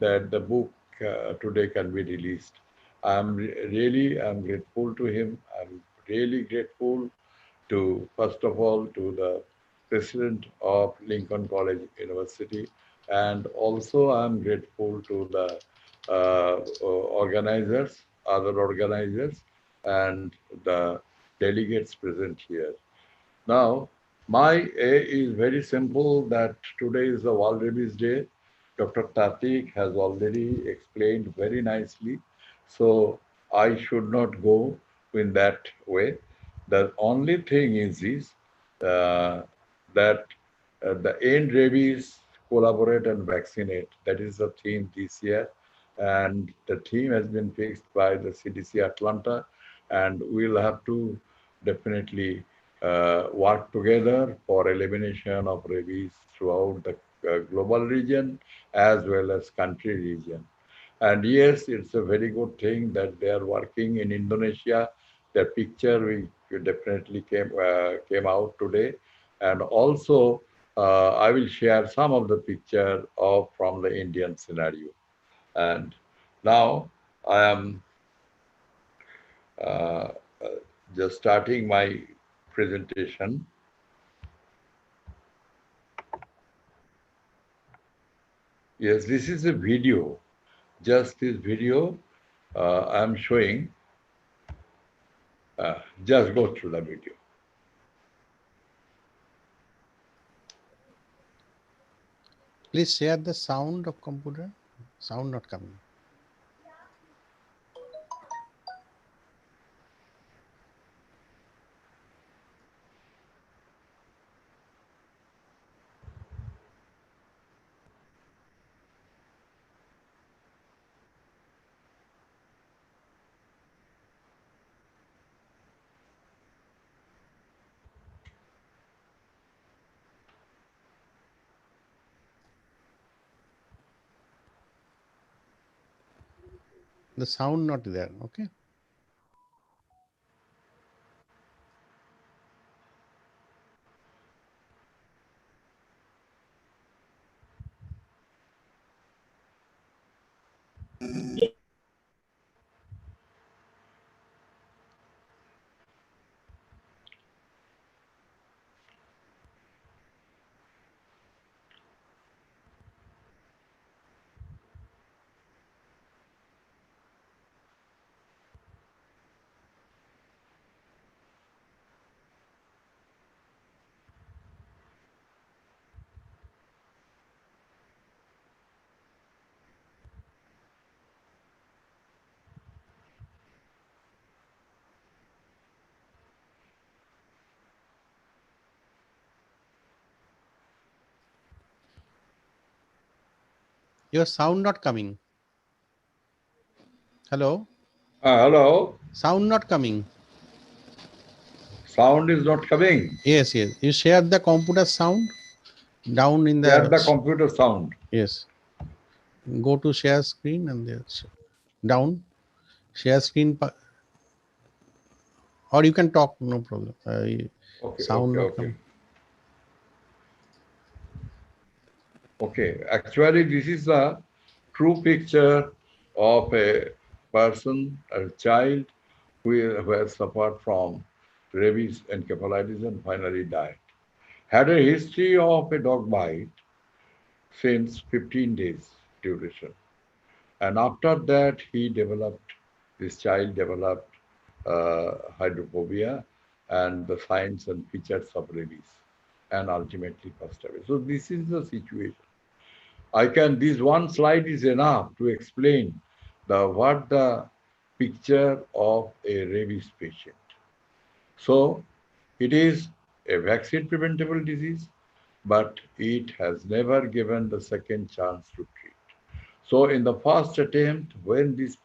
that the book today can be released. I'm grateful to him. I'm really grateful to, first of all, to the president of Lincoln College University, and also I'm grateful to the other organizers, and the delegates present here. Now, my A is very simple that today is the World Rabies Day. Dr. Tatik has already explained very nicely, so I should not go in that way. The only thing is this, that the End Rabies, Collaborate and Vaccinate. That is the theme this year. And the theme has been fixed by the CDC Atlanta, and we'll have to definitely work together for elimination of rabies throughout the global region as well as country region. And yes, it's a very good thing that they are working in Indonesia. The picture we definitely came out today, and also I will share some of the picture of from the Indian scenario. And now I am uh, just starting my presentation. Yes, this is a video. Just this video I'm showing. Just go through the video. Please share the sound of computer. Sound not coming. The sound not there. Okay. Your sound not coming. Hello. Hello. Sound not coming. Sound is not coming. Yes, yes. You share the computer sound down in Share the the. computer sound. Yes. Go to share screen and there's down. Share screen. Or you can talk. No problem. Okay, Sound okay, not okay. coming. Okay, actually, this is a true picture of a person, a child who has suffered from rabies encephalitis and finally died. Had a history of a dog bite since 15 days duration. And after that, this child developed hydrophobia and the signs and features of rabies and ultimately passed away. So this is the situation. This one slide is enough to explain what the picture of a rabies patient. So it is a vaccine preventable disease, but it has never given the second chance to treat. So in the first attempt, when this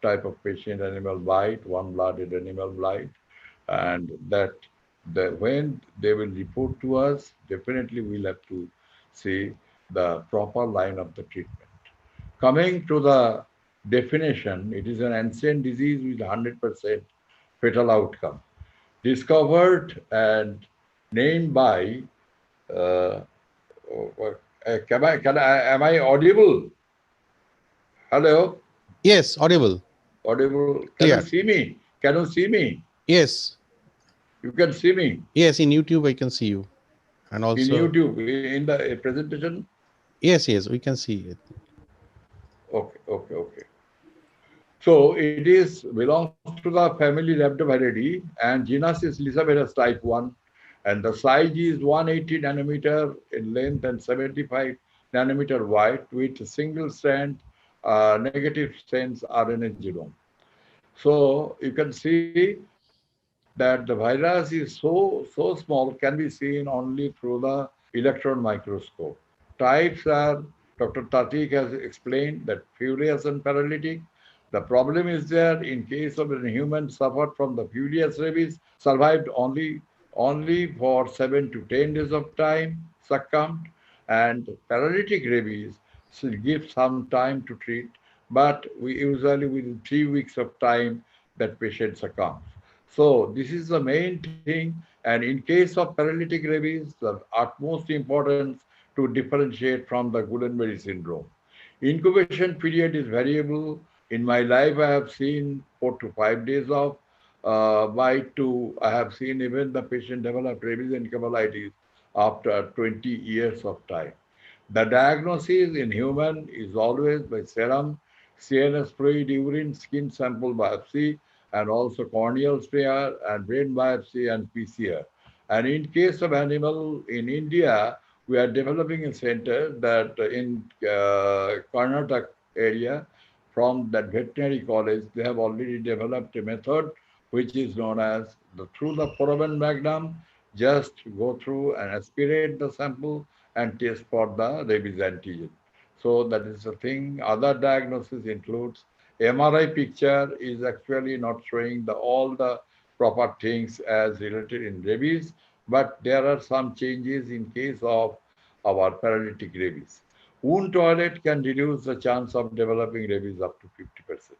type of patient animal bite, one-blooded animal bite, and when they will report to us, definitely we'll have to see the proper line of the treatment. Coming to the definition, it is an ancient disease with 100% fatal outcome. Discovered and named by, uh, am I audible? Hello? Yes, audible. Audible. Can you Clear. see me? Can you see me? Yes. You can see me. Yes, in YouTube I can see you. And In also. YouTube, in the presentation? Yes, yes, we can see it. Okay, okay, okay. So it is belongs to the family Rhabdoviridae and genus is Lysavirus type 1 and the size is 180 nanometer in length and 75 nanometer wide with a single strand negative sense RNA genome. So you can see that the virus is so small, can be seen only through the electron microscope. Types are, Dr. Tatik has explained that furious and paralytic. The problem is there in case of a human suffered from the furious rabies, survived only for 7 to 10 days of time, succumbed, and paralytic rabies should give some time to treat, but we usually within 3 weeks of time that patient succumbs. So this is the main thing. And in case of paralytic rabies, the utmost importance to differentiate from the Guillain-Barré syndrome. Incubation period is variable. In my life, I have seen 4 to 5 days of bite to, I have seen even the patient develop rabies encephalitis after 20 years of time. The diagnosis in human is always by serum, CNS fluid, urine, skin sample biopsy, and also corneal smear and brain biopsy and PCR. And in case of animal in India, we are developing a center that in Karnataka area from that veterinary college, they have already developed a method which is known as through the foramen magnum, just go through and aspirate the sample and test for the rabies antigen. So that is the thing. Other diagnosis includes MRI picture is actually not showing all the proper things as related in rabies, but there are some changes in case of our paralytic rabies. Wound toilet can reduce the chance of developing rabies up to 50%.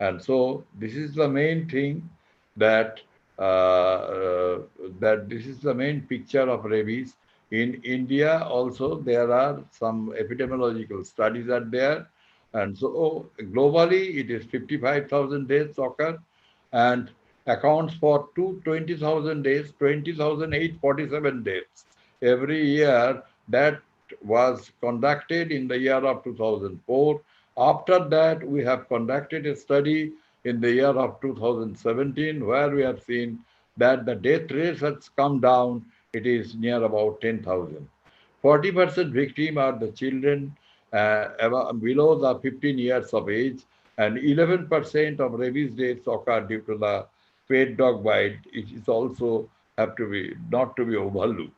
And so this is the main thing that that this is the main picture of rabies. In India also there are some epidemiological studies are there. And so globally it is 55,000 deaths occur and accounts for 220,000 deaths, 20,847 deaths every year. That was conducted in the year of 2004. After that, we have conducted a study in the year of 2017 where we have seen that the death rate has come down. It is near about 10,000. 40% victim are the children below the 15 years of age, and 11% of rabies deaths occur due to the pet dog bite. It is also have to be not to be overlooked.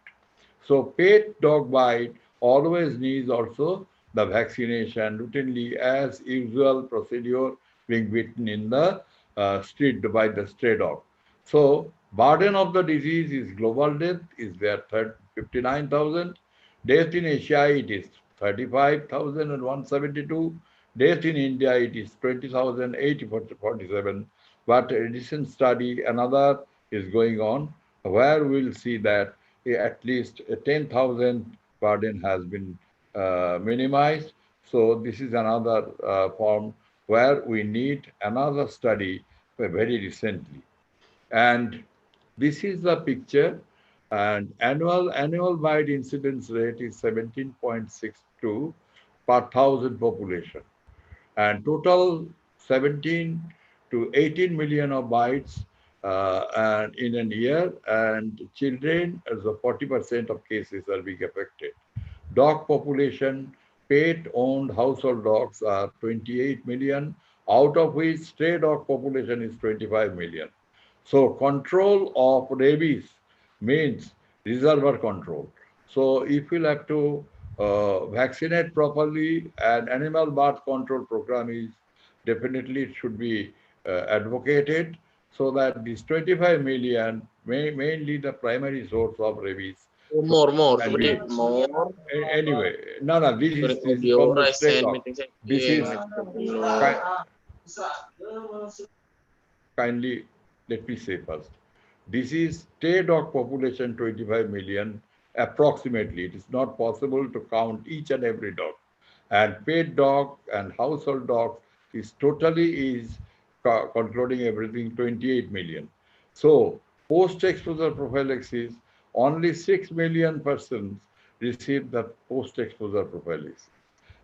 So pet dog bite always needs also the vaccination routinely as usual procedure being bitten in the street by the stray dog. So burden of the disease is global death is there 59,000. Death in Asia it is 35,172. Death in India it is 20,847. But a recent study another is going on where we'll see that at least 10,000 burden has been minimized. So this is another form where we need another study very recently. And this is the picture. And annual bite incidence rate is 17.62 per thousand population. And total 17 to 18 million of bites and in a year, and children as a 40% of cases are being affected. Dog population, pet-owned household dogs are 28 million, out of which stray dog population is 25 million. So control of rabies means reservoir control. So if we'll have to vaccinate properly, an animal birth control program is definitely it should be advocated so that this 25 million, mainly the primary source of rabies, so More. can Somebody be more. anyway. No, Sorry, this is audio. from the I stray send dog. meeting. This is kindly let me say first. This is stray dog population 25 million approximately. It is not possible to count each and every dog. And pet dog and household dogs is totally is concluding everything 28 million. So post-exposure prophylaxis, only 6 million persons receive the post-exposure prophylaxis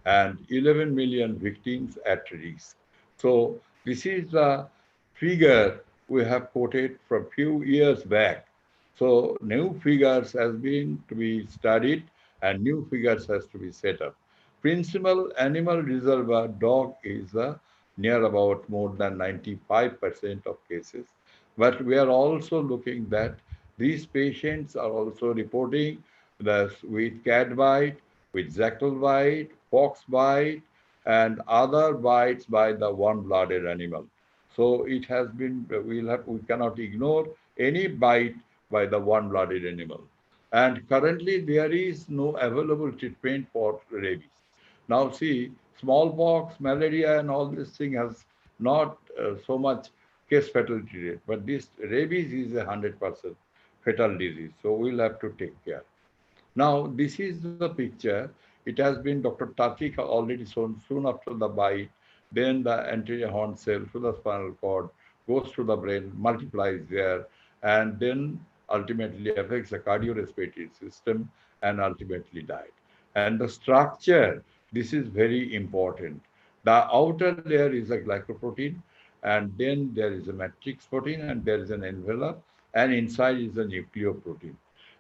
and 11 million victims at risk. So this is the figure we have quoted from few years back. So new figures has been to be studied and new figures has to be set up. Principal animal reservoir dog is near about more than 95% of cases. But we are also looking that these patients are also reporting that with cat bite, with jackal bite, fox bite, and other bites by the warm-blooded animal. So it has been, we cannot ignore any bite by the warm-blooded animal. And currently there is no available treatment for rabies. Now see, smallpox, malaria, and all this thing has not so much case fatality rate, but this rabies is 100% fatal disease. So we'll have to take care. Now, this is the picture. It has been Dr. Tatik already shown soon after the bite. Then the anterior horn cell to the spinal cord goes to the brain, multiplies there, and then ultimately affects the cardiorespiratory system and ultimately died. And the structure, this is very important. The outer layer is a glycoprotein, and then there is a matrix protein, and there is an envelope, and inside is a nucleoprotein.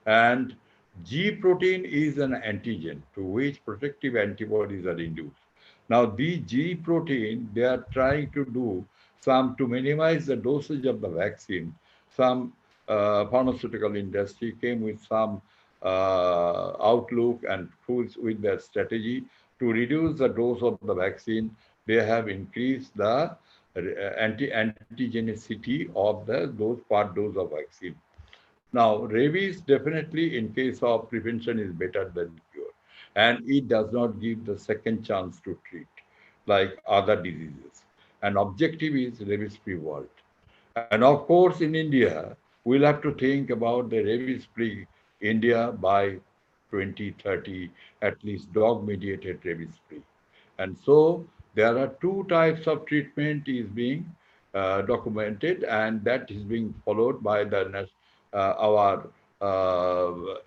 And G protein is an antigen to which protective antibodies are induced. Now, the G protein, they are trying to do some to minimize the dosage of the vaccine. Some pharmaceutical industry came with some outlook and tools with their strategy to reduce the dose of the vaccine. They have increased the antigenicity of the dose part dose of vaccine. Now, rabies definitely in case of prevention is better than cure, and it does not give the second chance to treat like other diseases. And objective is rabies-free world. And of course, in India, we'll have to think about the rabies-free India by 2030, at least dog-mediated rabies-free. And so there are two types of treatment is being documented, and that is being followed by our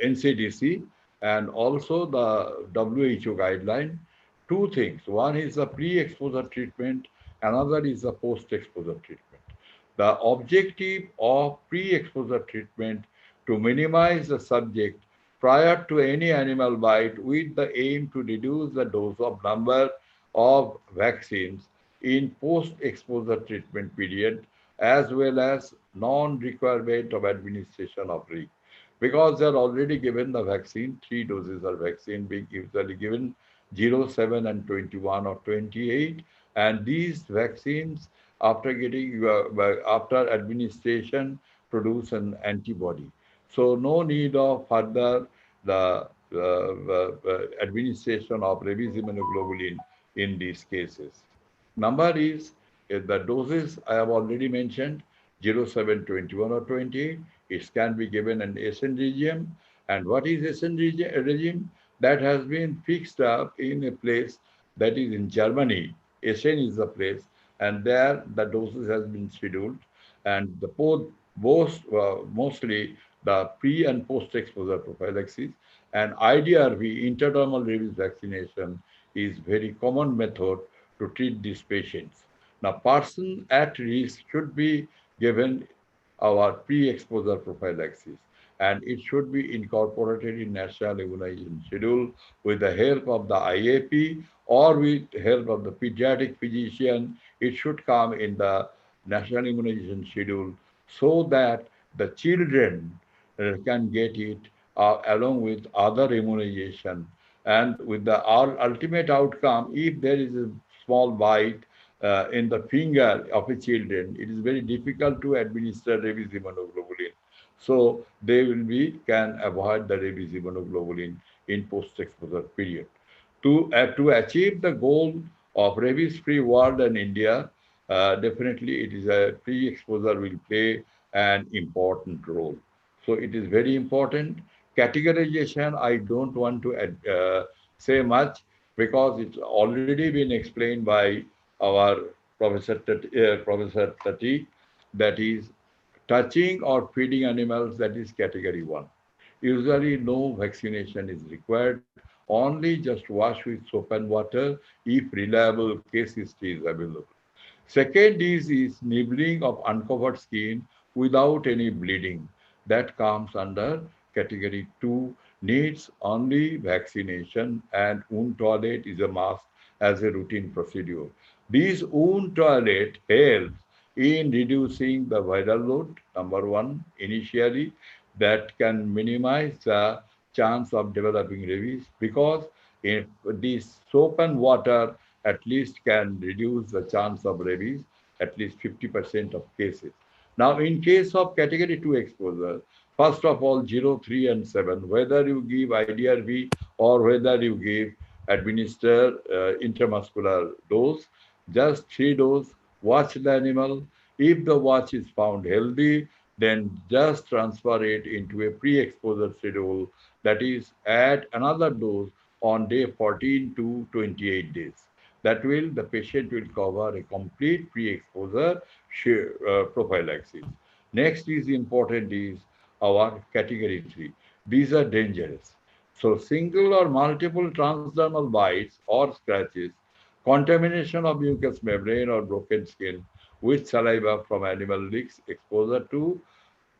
NCDC and also the WHO guideline. Two things. One is the pre-exposure treatment, another is the post-exposure treatment. The objective of pre-exposure treatment to minimize the subject prior to any animal bite with the aim to reduce the dose of number of vaccines in post-exposure treatment period as well as non-requirement of administration of RIG. Because they are already given the vaccine, 3 doses of vaccine being usually given 0, 7 and 21 or 28. And these vaccines after getting after administration produce an antibody. So no need of further the administration of rabies immunoglobulin in these cases. Number is the doses I have already mentioned 0, 7, 21 or 28. It can be given an SN regime. And what is SN regime? That has been fixed up in a place that is in Germany. SN is the place, and there the doses has been scheduled, and the mostly the pre and post exposure prophylaxis and IDRV intradermal rabies vaccination is very common method to treat these patients. Now, person at risk should be given our pre-exposure prophylaxis, and it should be incorporated in national immunization schedule with the help of the IAP or with the help of the pediatric physician. It should come in the national immunization schedule so that the children can get it along with other immunization. And with the ultimate outcome, if there is a small bite in the finger of a children, it is very difficult to administer rabies immunoglobulin. So they can avoid the rabies immunoglobulin in post-exposure period. To achieve the goal of rabies-free world and India, definitely it is a pre-exposure will play an important role. So it is very important. Categorization, I don't want to say much because it's already been explained by our Professor Tatik, that is touching or feeding animals, that is category 1. Usually no vaccination is required, only just wash with soap and water if reliable case history is available. Second is nibbling of uncovered skin without any bleeding. That comes under category 2, needs only vaccination, and wound toilet is a must as a routine procedure. This wound toilet helps in reducing the viral load, number 1, initially, that can minimize the chance of developing rabies because if this soap and water at least can reduce the chance of rabies, at least 50% of cases. Now, in case of category 2 exposure, first of all, 0, 3, and 7, whether you give IDRV or whether you give administer intramuscular dose, just 3 dose, watch the animal. If the watch is found healthy, then just transfer it into a pre-exposure schedule, that is, add another dose on day 14 to 28 days. That will, the patient will cover a complete pre-exposure prophylaxis. Next is important is our category 3. These are dangerous. So single or multiple transdermal bites or scratches, contamination of mucous membrane or broken skin with saliva from animal licks, exposure to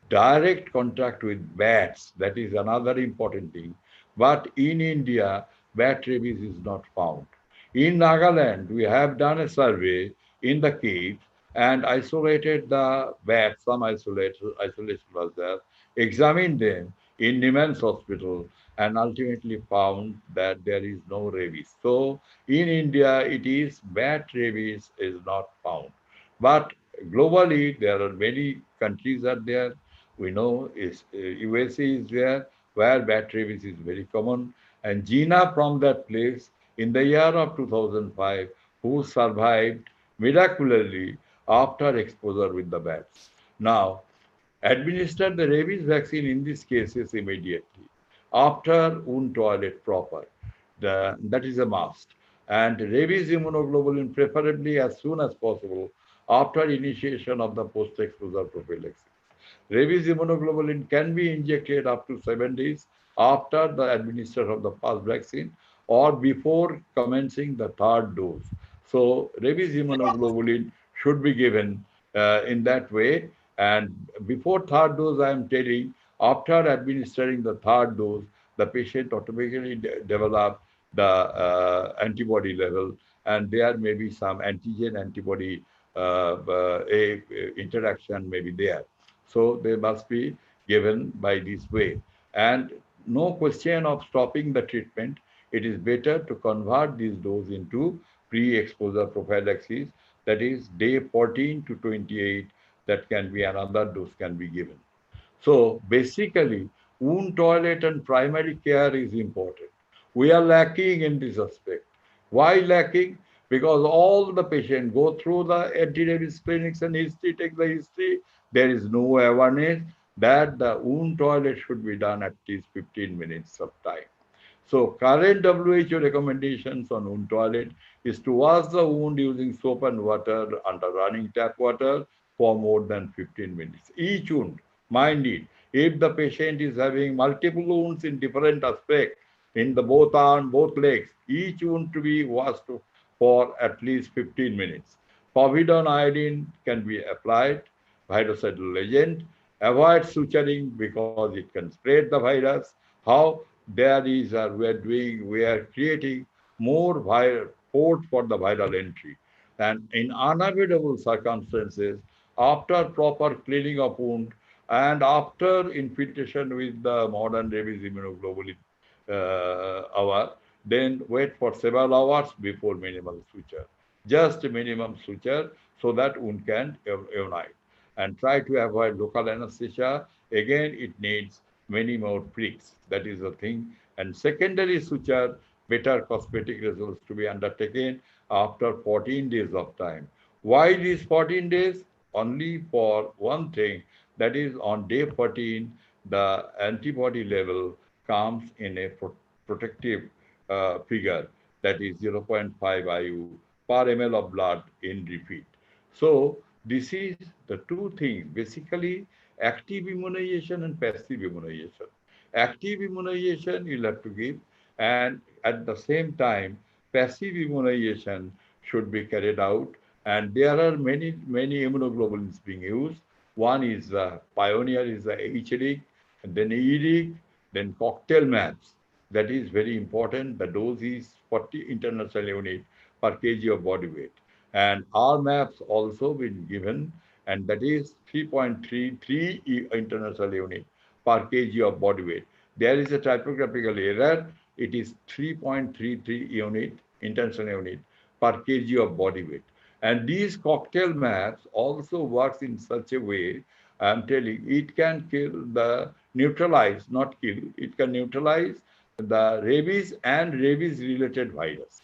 direct contact with bats. That is another important thing. But in India, bat rabies is not found. In Nagaland, we have done a survey in the caves and isolated the bats, some isolation was there, examined them in Niman's hospital and ultimately found that there is no rabies. So in India, it is bat rabies is not found. But globally, there are many countries are there. We know is USA is there where bat rabies is very common, and Gina from that place in the year of 2005 who survived miraculously after exposure with the bats. Now, administer the rabies vaccine in these cases immediately after wound toilet proper. That is a must. And rabies immunoglobulin preferably as soon as possible after initiation of the post-exposure prophylaxis. Rabies immunoglobulin can be injected up to 7 days after the administration of the first vaccine or before commencing the third dose. So rabies immunoglobulin should be given in that way. And before third dose, I am telling, after administering the third dose, the patient automatically develop the antibody level, and there may be some antigen antibody interaction may be there. So they must be given by this way. And no question of stopping the treatment. It is better to convert this dose into pre-exposure prophylaxis, that is day 14 to 28, that can be another dose can be given. So basically, wound toilet and primary care is important. We are lacking in this aspect. Why lacking? Because all the patients go through the anti-rabies clinics and history, take the history. There is no awareness that the wound toilet should be done at least 15 minutes of time. So current WHO recommendations on wound toilet is to wash the wound using soap and water under running tap water for more than 15 minutes. Each wound, mind it, if the patient is having multiple wounds in different aspects, in the both arm, both legs, each wound to be washed for at least 15 minutes. Povidone iodine can be applied, virucidal agent. Avoid suturing because it can spread the virus. How? There is we are creating more port for the viral entry. And in unavoidable circumstances, after proper cleaning of wound and after infiltration with the modern rabies immunoglobulin hour, then wait for several hours before minimal suture. Just a minimum suture so that wound can unite. And try to avoid local anesthesia. Again, it needs many more pricks. That is the thing. And secondary suture, better cosmetic results to be undertaken after 14 days of time. Why these 14 days? Only for one thing, that is on day 14, the antibody level comes in a protective figure, that is zero point 0.5 IU per ml of blood in repeat. So this is the two things, basically active immunization and passive immunization. Active immunization you'll have to give, and at the same time, passive immunization should be carried out. And there are many immunoglobulins being used. One is pioneer is the HRIG, and then ERIG, then cocktail maps. That is very important. The dose is 40 international unit per kg of body weight. And our maps also been given, and that is 3.33 international unit per kg of body weight. There is a typographical error. It is 3.33 unit, international unit per kg of body weight. And these cocktail maps also works in such a way, I'm telling, it can kill the neutralize, not kill, it can neutralize the rabies and rabies related virus.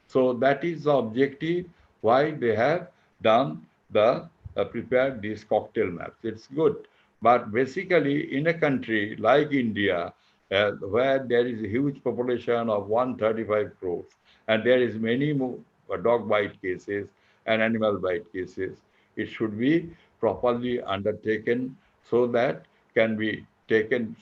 So that is the objective why they have done the prepared these cocktail maps. It's good. But basically in a country like India, where there is a huge population of 135 crores, and there is many more dog bite cases and animal bite cases, it should be properly undertaken so that can be taken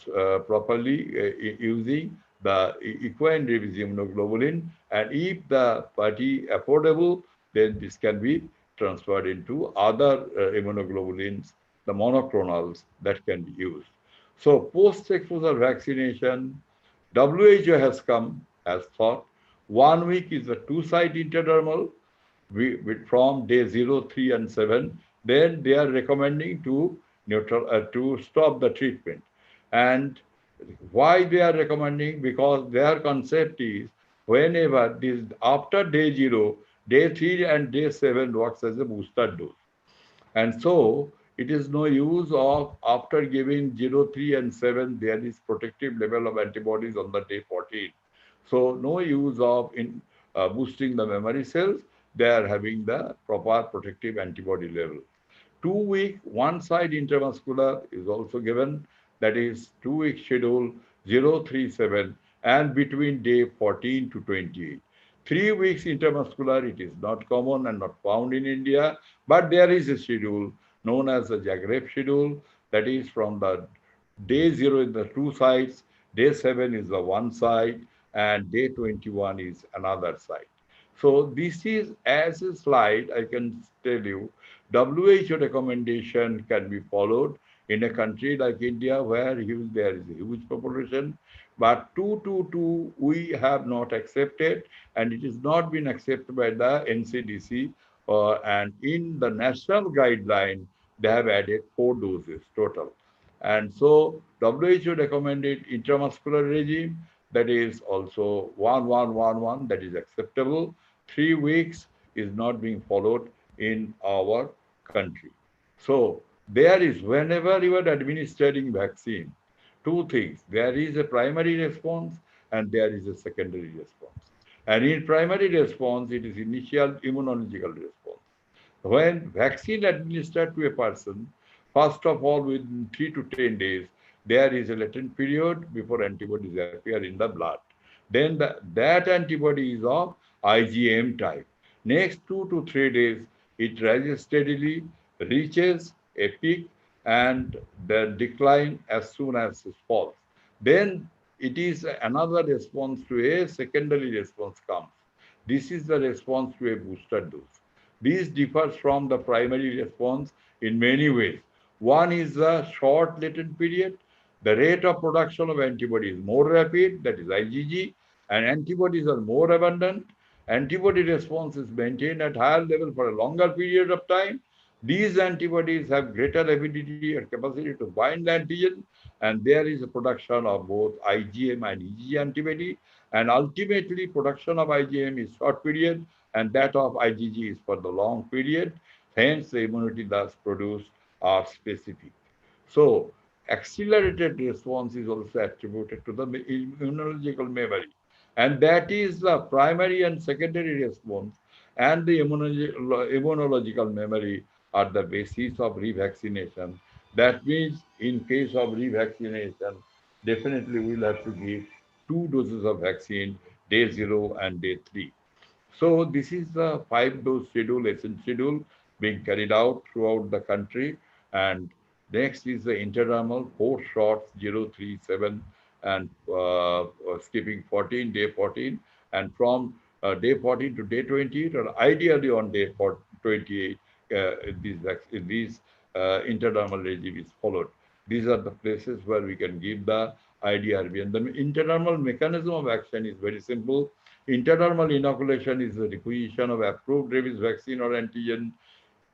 properly using the equine rabies immunoglobulin, and if the party affordable, then this can be transferred into other immunoglobulins, the monoclonals that can be used. So post-exposure vaccination, WHO has come as thought. 1 week is a two-site intradermal from day 0, 3, and 7. Then they are recommending to stop the treatment. And why they are recommending? Because their concept is whenever this after day 0, day 3 and day 7 works as a booster dose. And so it is no use of after giving 0, 3, and 7, there is protective level of antibodies on the day 14. So no use of in boosting the memory cells. They are having the proper protective antibody level. 2 week, one side intramuscular is also given. That is 2 week schedule 037 and between day 14 to 28. 3 weeks intramuscular, it is not common and not found in India, but there is a schedule known as the Zagreb schedule. That is from the day 0 is the two sides, day 7 is the one side, and day 21 is another side. So this is as a slide, I can tell you, WHO recommendation can be followed in a country like India where there is a huge population, but 222 we have not accepted, and it is not been accepted by the NCDC. And in the national guideline, they have added 4 doses total. And so WHO recommended intramuscular regime, that is also 1111, that is acceptable. 3 weeks is not being followed in our country. So there is, whenever you are administering vaccine, two things. There is a primary response and there is a secondary response. And in primary response, it is initial immunological response. When vaccine administered to a person, first of all, within 3 to 10 days, there is a latent period before antibodies appear in the blood. Then that antibody is of IgM type. Next 2 to 3 days, it rises steadily, reaches a peak, and the decline as soon as it falls. Then it is another response to a secondary response comes. This is the response to a booster dose. This differs from the primary response in many ways. One is the short latent period. The rate of production of antibody is more rapid, that is IgG, and antibodies are more abundant. Antibody response is maintained at higher level for a longer period of time. These antibodies have greater ability and capacity to bind antigen, and there is a production of both IgM and EG antibody. And ultimately, production of IgM is short period, and that of IgG is for the long period. Hence, the immunity thus produced are specific. So, accelerated response is also attributed to the immunological memory. And that is the primary and secondary response, and the immunological memory are the basis of revaccination. That means in case of revaccination, definitely we'll have to give 2 doses of vaccine, day 0 and day 3. So this is the 5 dose schedule, essence schedule being carried out throughout the country. And next is the intradermal, 4 shots, 0, 3, 7, and skipping 14, day 14. And from day 14 to day 28, or ideally on day 28, these intradermal regime is followed. These are the places where we can give the IDRB. And the intradermal mechanism of action is very simple. Intradermal inoculation is the requisition of approved rabies vaccine or antigen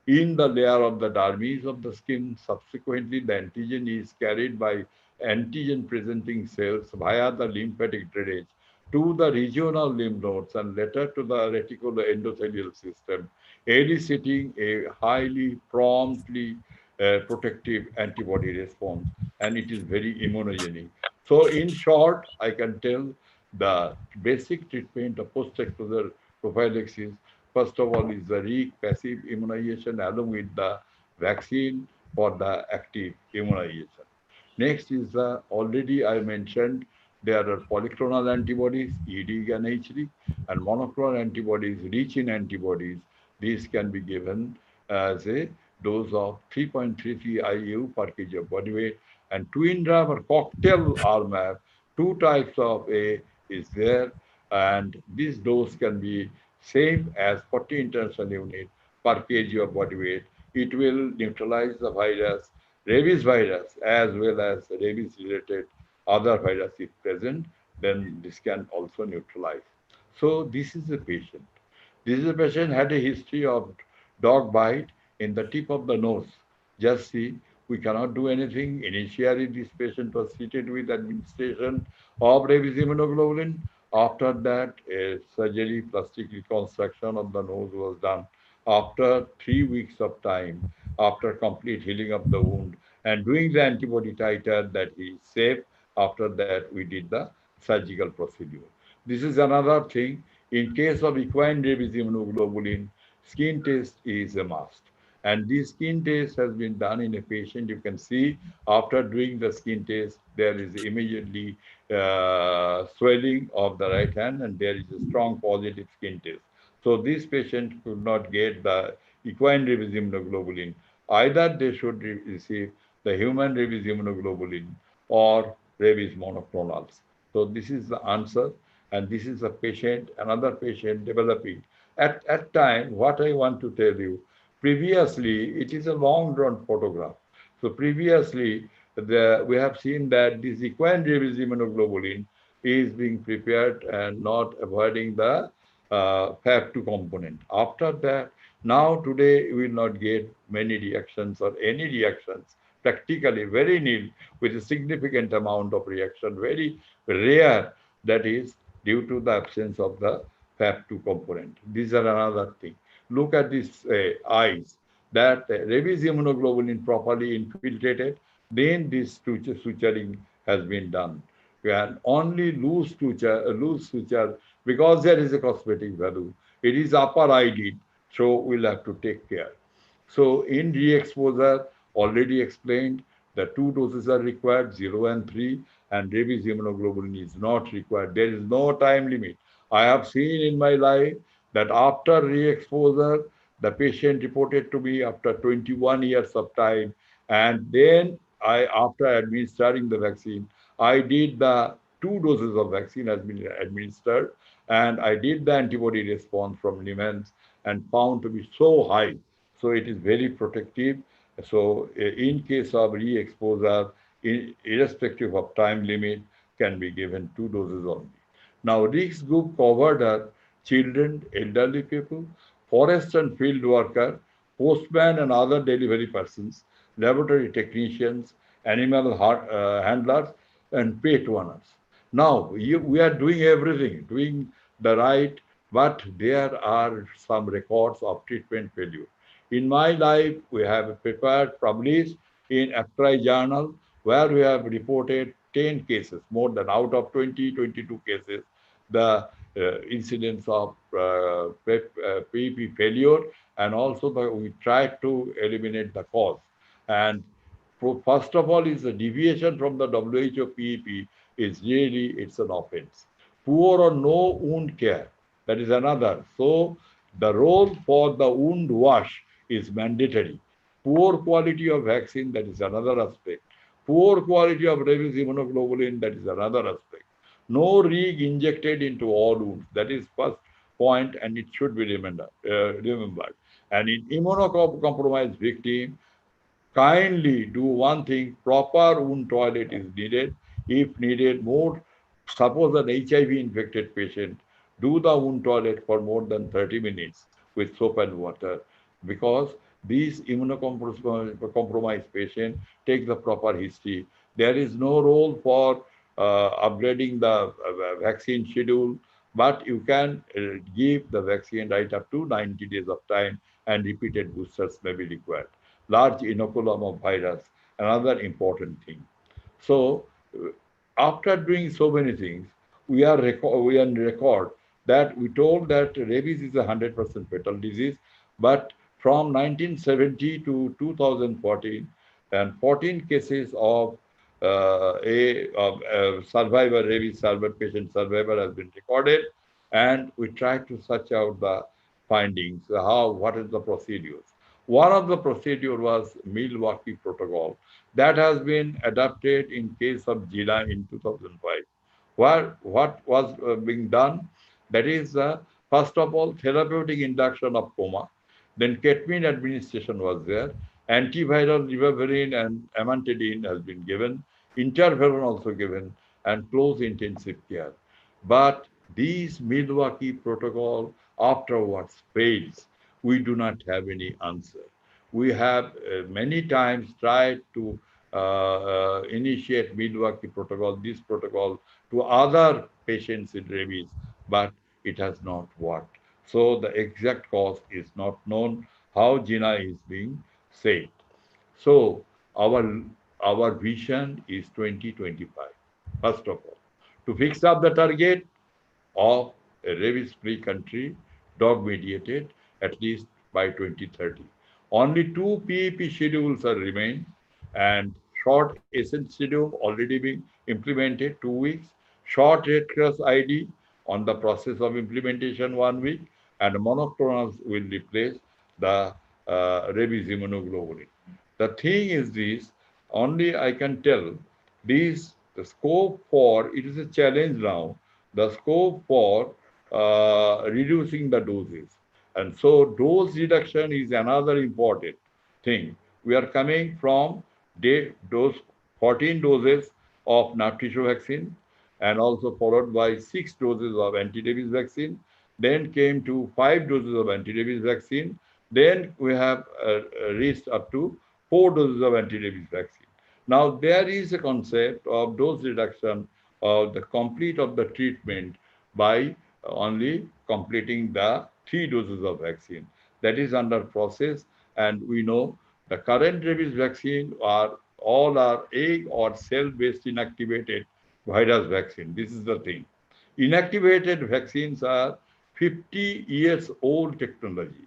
in the layer of the dermis of the skin. Subsequently, the antigen is carried by antigen-presenting cells via the lymphatic drainage to the regional lymph nodes and later to the reticuloendothelial system, eliciting a highly promptly protective antibody response, and it is very immunogenic. So in short, I can tell the basic treatment of post-exposure prophylaxis, first of all, is the passive immunization along with the vaccine for the active immunization. Next is the, already I mentioned, there are polyclonal antibodies, ED and HD, and monoclonal antibodies, rich in antibodies. These can be given as a dose of 3.33 IU per kg of body weight, and twin drug or cocktail RMAP two types of A is there, and this dose can be same as 40 international unit per kg of body weight. It will neutralize the virus, rabies virus, as well as rabies related other virus if present, then this can also neutralize. So this is the patient. This is a patient had a history of dog bite in the tip of the nose. Just see, we cannot do anything. Initially, this patient was treated with administration of rabies immunoglobulin. After that, a surgery, plastic reconstruction of the nose was done. After 3 weeks of time, after complete healing of the wound and doing the antibody titer that he is safe, after that we did the surgical procedure. This is another thing. In case of equine rabies immunoglobulin, skin test is a must. And this skin test has been done in a patient. You can see after doing the skin test, there is immediately swelling of the right hand and there is a strong positive skin test. So this patient could not get the equine rabies immunoglobulin. Either they should receive the human rabies immunoglobulin or rabies monoclonals. So this is the answer, and this is a patient, another patient developing. At time, what I want to tell you, previously, it is a long drawn photograph. So previously, we have seen that this equine rabies immunoglobulin is being prepared and not avoiding the FAB2 component. After that, now today we will not get many reactions or any reactions, practically very nil, with a significant amount of reaction, very rare, that is due to the absence of the FAB2 component. These are another thing. Look at these eyes, that rabies immunoglobulin properly infiltrated, then this suturing has been done. And only loose suture, because there is a cosmetic value. It is upper eyelid, so we'll have to take care. So in re-exposure, already explained, the two doses are required, 0 and 3, and rabies immunoglobulin is not required. There is no time limit. I have seen in my life that after re-exposure, the patient reported to me after 21 years of time, and then after administering the vaccine, I did the two doses of vaccine has been administered, and I did the antibody response from Niemann's and found to be so high. So it is very protective. So in case of re-exposure, irrespective of time limit, can be given two doses only. Now, risk group covered are children, elderly people, forest and field worker, postman and other delivery persons, laboratory technicians, animal handlers, and pet owners. Now, we are doing everything, doing the right, but there are some records of treatment failure. In my life, we have prepared, published in ACTRI journal, where we have reported 10 cases, more than out of 20, 22 cases, the incidence of PEP failure, and also we tried to eliminate the cause. And first of all, is the deviation from the WHO PEP is really, it's an offense. Poor or no wound care, that is another. So the role for the wound wash is mandatory. Poor quality of vaccine, that is another aspect. Poor quality of rabies immunoglobulin, that is another aspect. No rig injected into all wounds, that is first point, and it should be remembered. And in immunocompromised victim, kindly do one thing, proper wound toilet is needed. If needed more, suppose an HIV infected patient, do the wound toilet for more than 30 minutes with soap and water, because these immunocompromised patient take the proper history. There is no role for upgrading the vaccine schedule, but you can give the vaccine right up to 90 days of time, and repeated boosters may be required. Large inoculum of virus, another important thing. So after doing so many things, we are on record that we told that rabies is a 100% fatal disease, but from 1970 to 2014, and 14 cases of survivor, rabies survivor, patient survivor has been recorded, and we try to search out the findings, what is the procedures. One of the procedure was Milwaukee Protocol that has been adopted in case of Jila in 2005. what was being done? That is, first of all, therapeutic induction of coma. Then ketamine administration was there. Antiviral ribavirin and amantadine has been given. Interferon also given, and close intensive care. But these Milwaukee protocol afterwards fails. We do not have any answer. We have many times tried to initiate Milwaukee protocol, this protocol, to other patients with rabies, but it has not worked. So the exact cause is not known, how Jina is being said. So our vision is 2025. First of all, to fix up the target of a rabies-free country, dog-mediated, at least by 2030. Only two PEP schedules are remain, and short essence schedule already being implemented 2 weeks, short Red Cross ID on the process of implementation 1 week, and monoclonals will replace the rabies immunoglobulin. The thing is this, only I can tell, this the scope for, it is a challenge now, the scope for reducing the doses. And so dose reduction is another important thing. We are coming from dose 14 doses of Nath tissue vaccine and also followed by 6 doses of anti-rabies vaccine. Then came to 5 doses of anti-rabies vaccine. Then we have reached up to 4 doses of anti-rabies vaccine. Now there is a concept of dose reduction of the complete of the treatment by only completing the 3 doses of vaccine. That is under process, and we know the current rabies vaccine are all are egg or cell-based inactivated virus vaccine. This is the thing. Inactivated vaccines are 50 years old technology.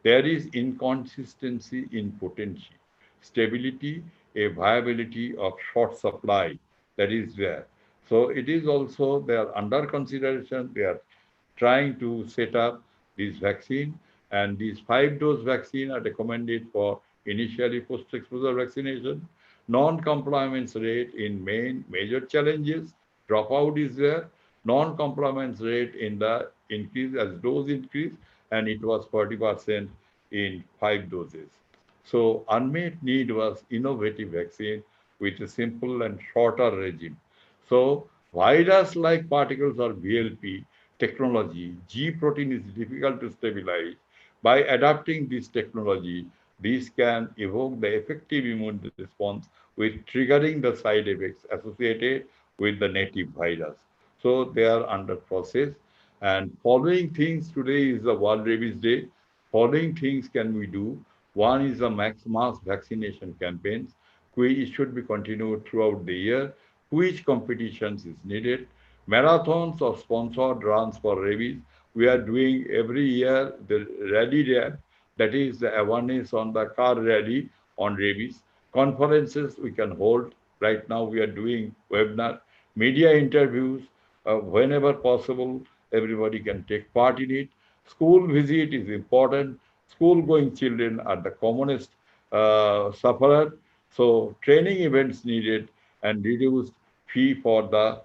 There is inconsistency in potency, stability, a viability of short supply that is there. So it is also they are under consideration. They are trying to set up this vaccine, and these 5 dose vaccine are recommended for initially post-exposure vaccination. Non-compliance rate in major challenges, dropout is there. Non-compliance rate in the increase as dose increase, and it was 40% in 5 doses. So unmet need was innovative vaccine with a simple and shorter regime. So virus-like particles or VLP technology, G protein is difficult to stabilize. By adapting this technology, this can evoke the effective immune response with triggering the side effects associated with the native virus. So they are under process. And following things today is the World Rabies Day. Following things can we do? One is the mass vaccination campaigns, which should be continued throughout the year, which competitions is needed. Marathons or sponsored runs for rabies. We are doing every year the rally there, that is the awareness on the car rally on rabies. Conferences we can hold. Right now we are doing webinar, media interviews, whenever possible, everybody can take part in it. School visit is important. School going children are the commonest sufferer. So training events needed and reduced fee for the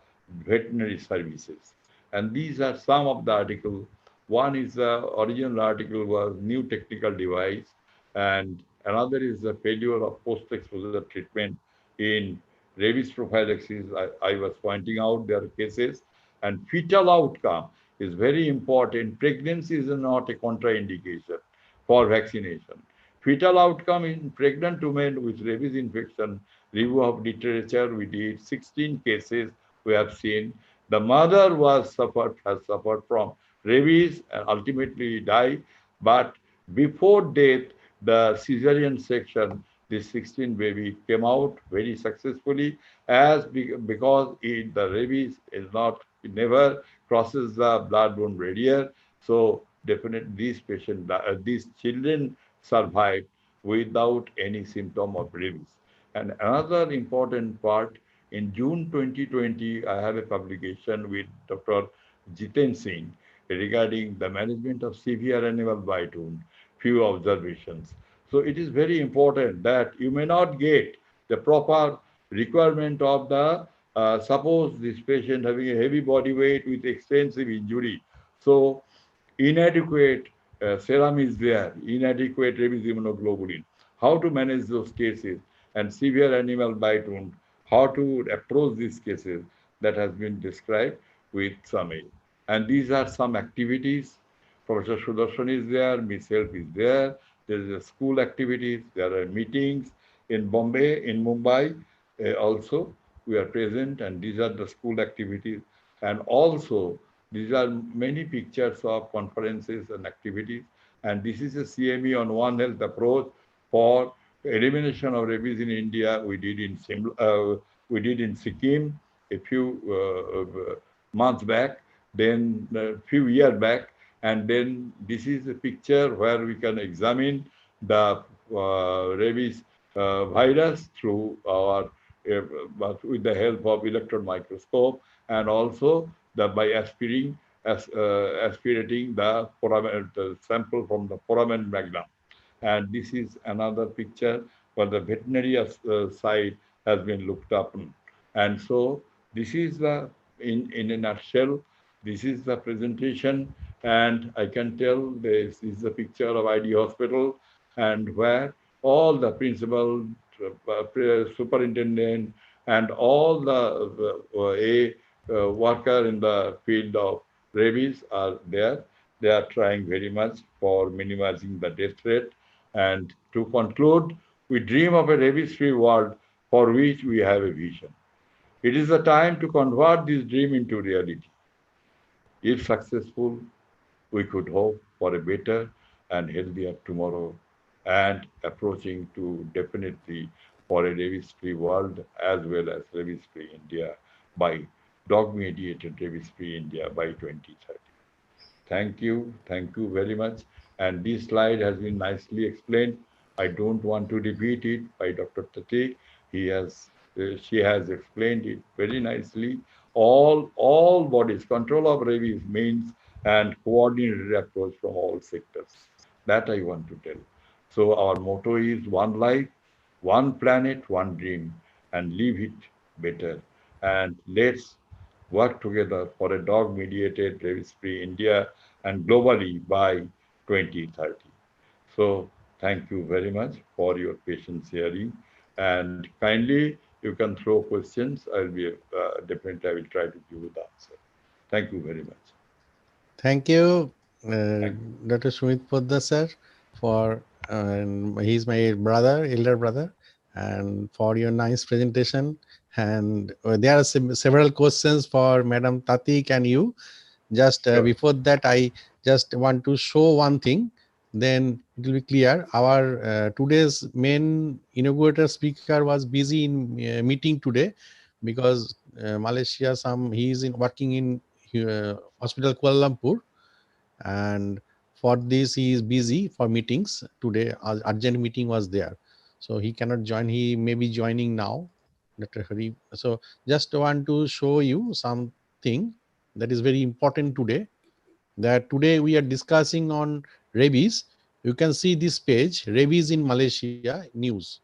veterinary services. And these are some of the articles. One is the original article was new technical device, and another is the failure of post-exposure treatment in rabies prophylaxis. I was pointing out there are cases, and fetal outcome is very important. Pregnancy is not a contraindication for vaccination. Fetal outcome in pregnant women with rabies infection, review of literature, we did 16 cases we have seen. The mother has suffered from rabies and ultimately died, but before death, the cesarean section, this 16 baby came out very successfully because the rabies is not, it never crosses the blood-borne barrier. So definitely these children survived without any symptom of rabies. And another important part, in June 2020, I have a publication with Dr. Jiten Singh regarding the management of severe animal bite wound, few observations. So it is very important that you may not get the proper requirement of the Suppose this patient having a heavy body weight with extensive injury, so inadequate serum is there, inadequate rabies immunoglobulin. How to manage those cases and severe animal bite wound, how to approach these cases that has been described with summary. And these are some activities. Professor Sudarshan is there, myself is there. There is a school activities, there are meetings in Bombay, in Mumbai also. We are present and these are the school activities. And also these are many pictures of conferences and activities. And this is a CME on One Health approach for elimination of rabies in India. We did in Sikkim a few months back, then a few years back, and then this is a picture where we can examine the rabies virus through our but with the help of electron microscope and also by aspirating the sample from the foramen magnum. And this is another picture where the veterinary side has been looked up. And so this is the, in a nutshell, this is the presentation. And I can tell this is the picture of ID hospital and where all the principal, superintendent, and all the worker in the field of rabies are there. They are trying very much for minimizing the death rate. And to conclude, we dream of a rabies-free world for which we have a vision. It is the time to convert this dream into reality. If successful, we could hope for a better and healthier tomorrow and approaching to definitely for a rabies-free world as well as rabies-free India by dog-mediated rabies-free India by 2030. Thank you very much. And this slide has been nicely explained. I don't want to repeat it by Dr. Tatik. She has explained it very nicely. All bodies, control of rabies means and coordinated approach from all sectors. That I want to tell. So our motto is one life, one planet, one dream, and live it better. And let's work together for a dog-mediated rabies-free India and globally by 2030. So thank you very much for your patience hearing. And kindly, you can throw questions. I'll be definitely, I will try to give you the answer. Thank you very much. Thank you, Thank you. Dr. Sumit Patel sir, for he's my brother, elder brother, and for your nice presentation. And there are several questions for Madam Tatik and you. Just Sure. before that, I just want to show one thing. Then it will be clear. Our today's main inaugurator speaker was busy in meeting today because Malaysia. He is in working in hospital Kuala Lumpur, and for this he is busy for meetings today. Urgent meeting was there, so he cannot join. He may be joining now, Dr. Hari. So just want to show you something that is very important today, that today we are discussing on rabies. You can see this page, rabies in Malaysia news.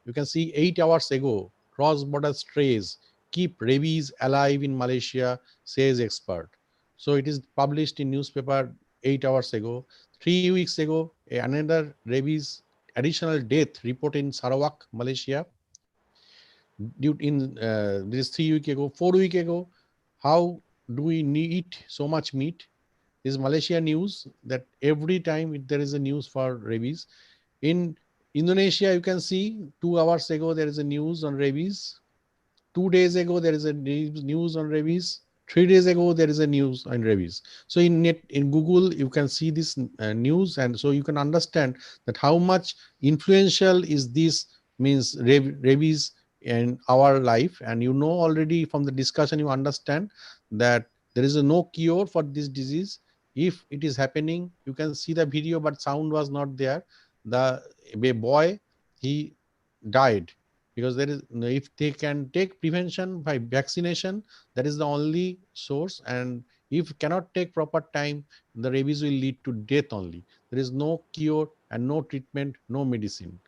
You can see 8 hours ago, cross-border strays keep rabies alive in Malaysia, says expert. So it is published in newspaper 8 hours ago. 3 weeks ago, another rabies additional death report in Sarawak, Malaysia. Due in this 3 week ago, 4 week ago. How do we need so much meat? This Malaysia news that every time there is a news for rabies. In Indonesia, you can see 2 hours ago there is a news on rabies. 2 days ago there is a news on rabies. 3 days ago there is a news on rabies. So in Google you can see this news, and so you can understand that how much influential is this means rabies in our life. And you know already from the discussion you understand that there is a no cure for this disease. If it is happening, you can see the video but sound was not there. The boy, he died because there is, if they can take prevention by vaccination, that is the only source. And if cannot take proper time, the rabies will lead to death only. There is no cure and no treatment, no medicine.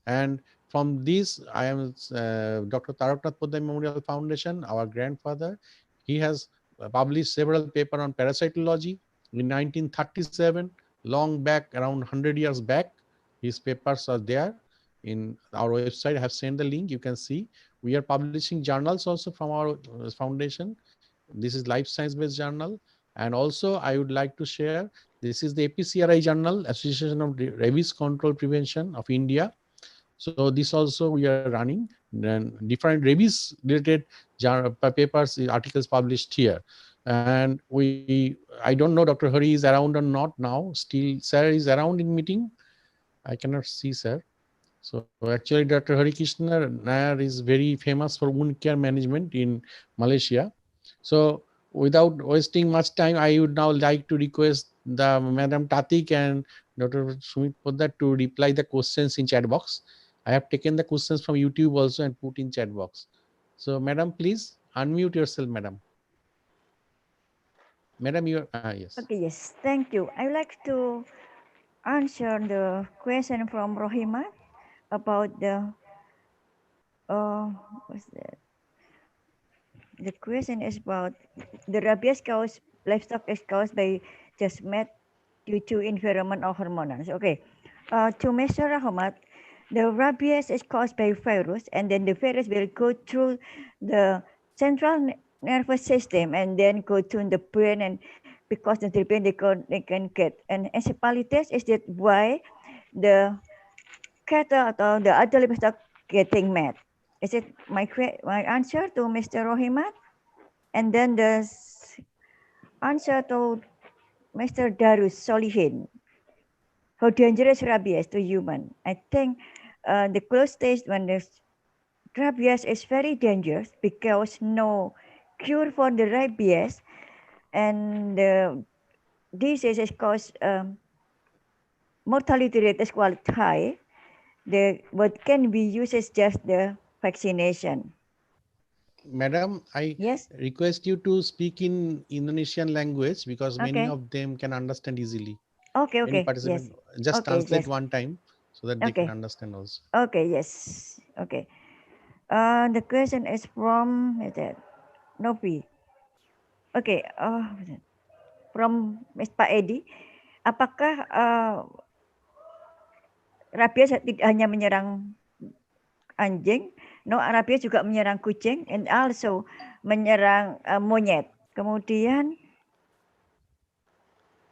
And from this, I am Dr. Tarak Memorial Foundation, our grandfather. He has published several papers on parasitology in 1937, long back, around 100 years back. His papers are there in our website. I have sent the link. You can see we are publishing journals also from our foundation. This is life science based journal. And also I would like to share, this is the APCRI journal, Association of Rabies Control Prevention of India. So this also we are running, then different rabies related papers, articles published here. And I don't know Dr. Hari is around or not now. Still, sir is around in meeting. I cannot see sir. So actually Dr. Hari Krishna Nair is very famous for wound care management in Malaysia. So without wasting much time, I would now like to request the Madam Tatik and Dr. Sumit Patel to reply the questions in chat box. I have taken the questions from YouTube also and put in chat box. So Madam, please unmute yourself, Madam. Madam, you are, yes. Okay, yes, thank you. I would like to answer the question from Rohima about the what's the question is about the rabies caused livestock is caused by just met due to environment or hormones. Okay, to Mr. Rahmat, the rabies is caused by virus, and then the virus will go through the central nervous system and then go to the brain, and because of the brain they can get an encephalitis. Is that why the cattle or the other livestock getting mad? Is it my answer to Mr. Rohimat? And then the answer to Mr. Darus Solihin. How dangerous rabies to human? I think the close stage when the rabies is very dangerous because no cure for the rabies, and the disease is cause mortality rate is quite high. What can be used is just the vaccination. Madam, I Yes. request you to speak in Indonesian language because many Okay. of them can understand easily. Okay. Any Okay. participant, Yes. just Okay. translate Yes. one time so that they can Okay. understand also. Okay. Yes. Okay. The question is from Novi. Okay. From Ms. Pak Edi, apakah rabies tidak hanya menyerang anjing, no, rabies juga menyerang kucing and also menyerang monyet. Kemudian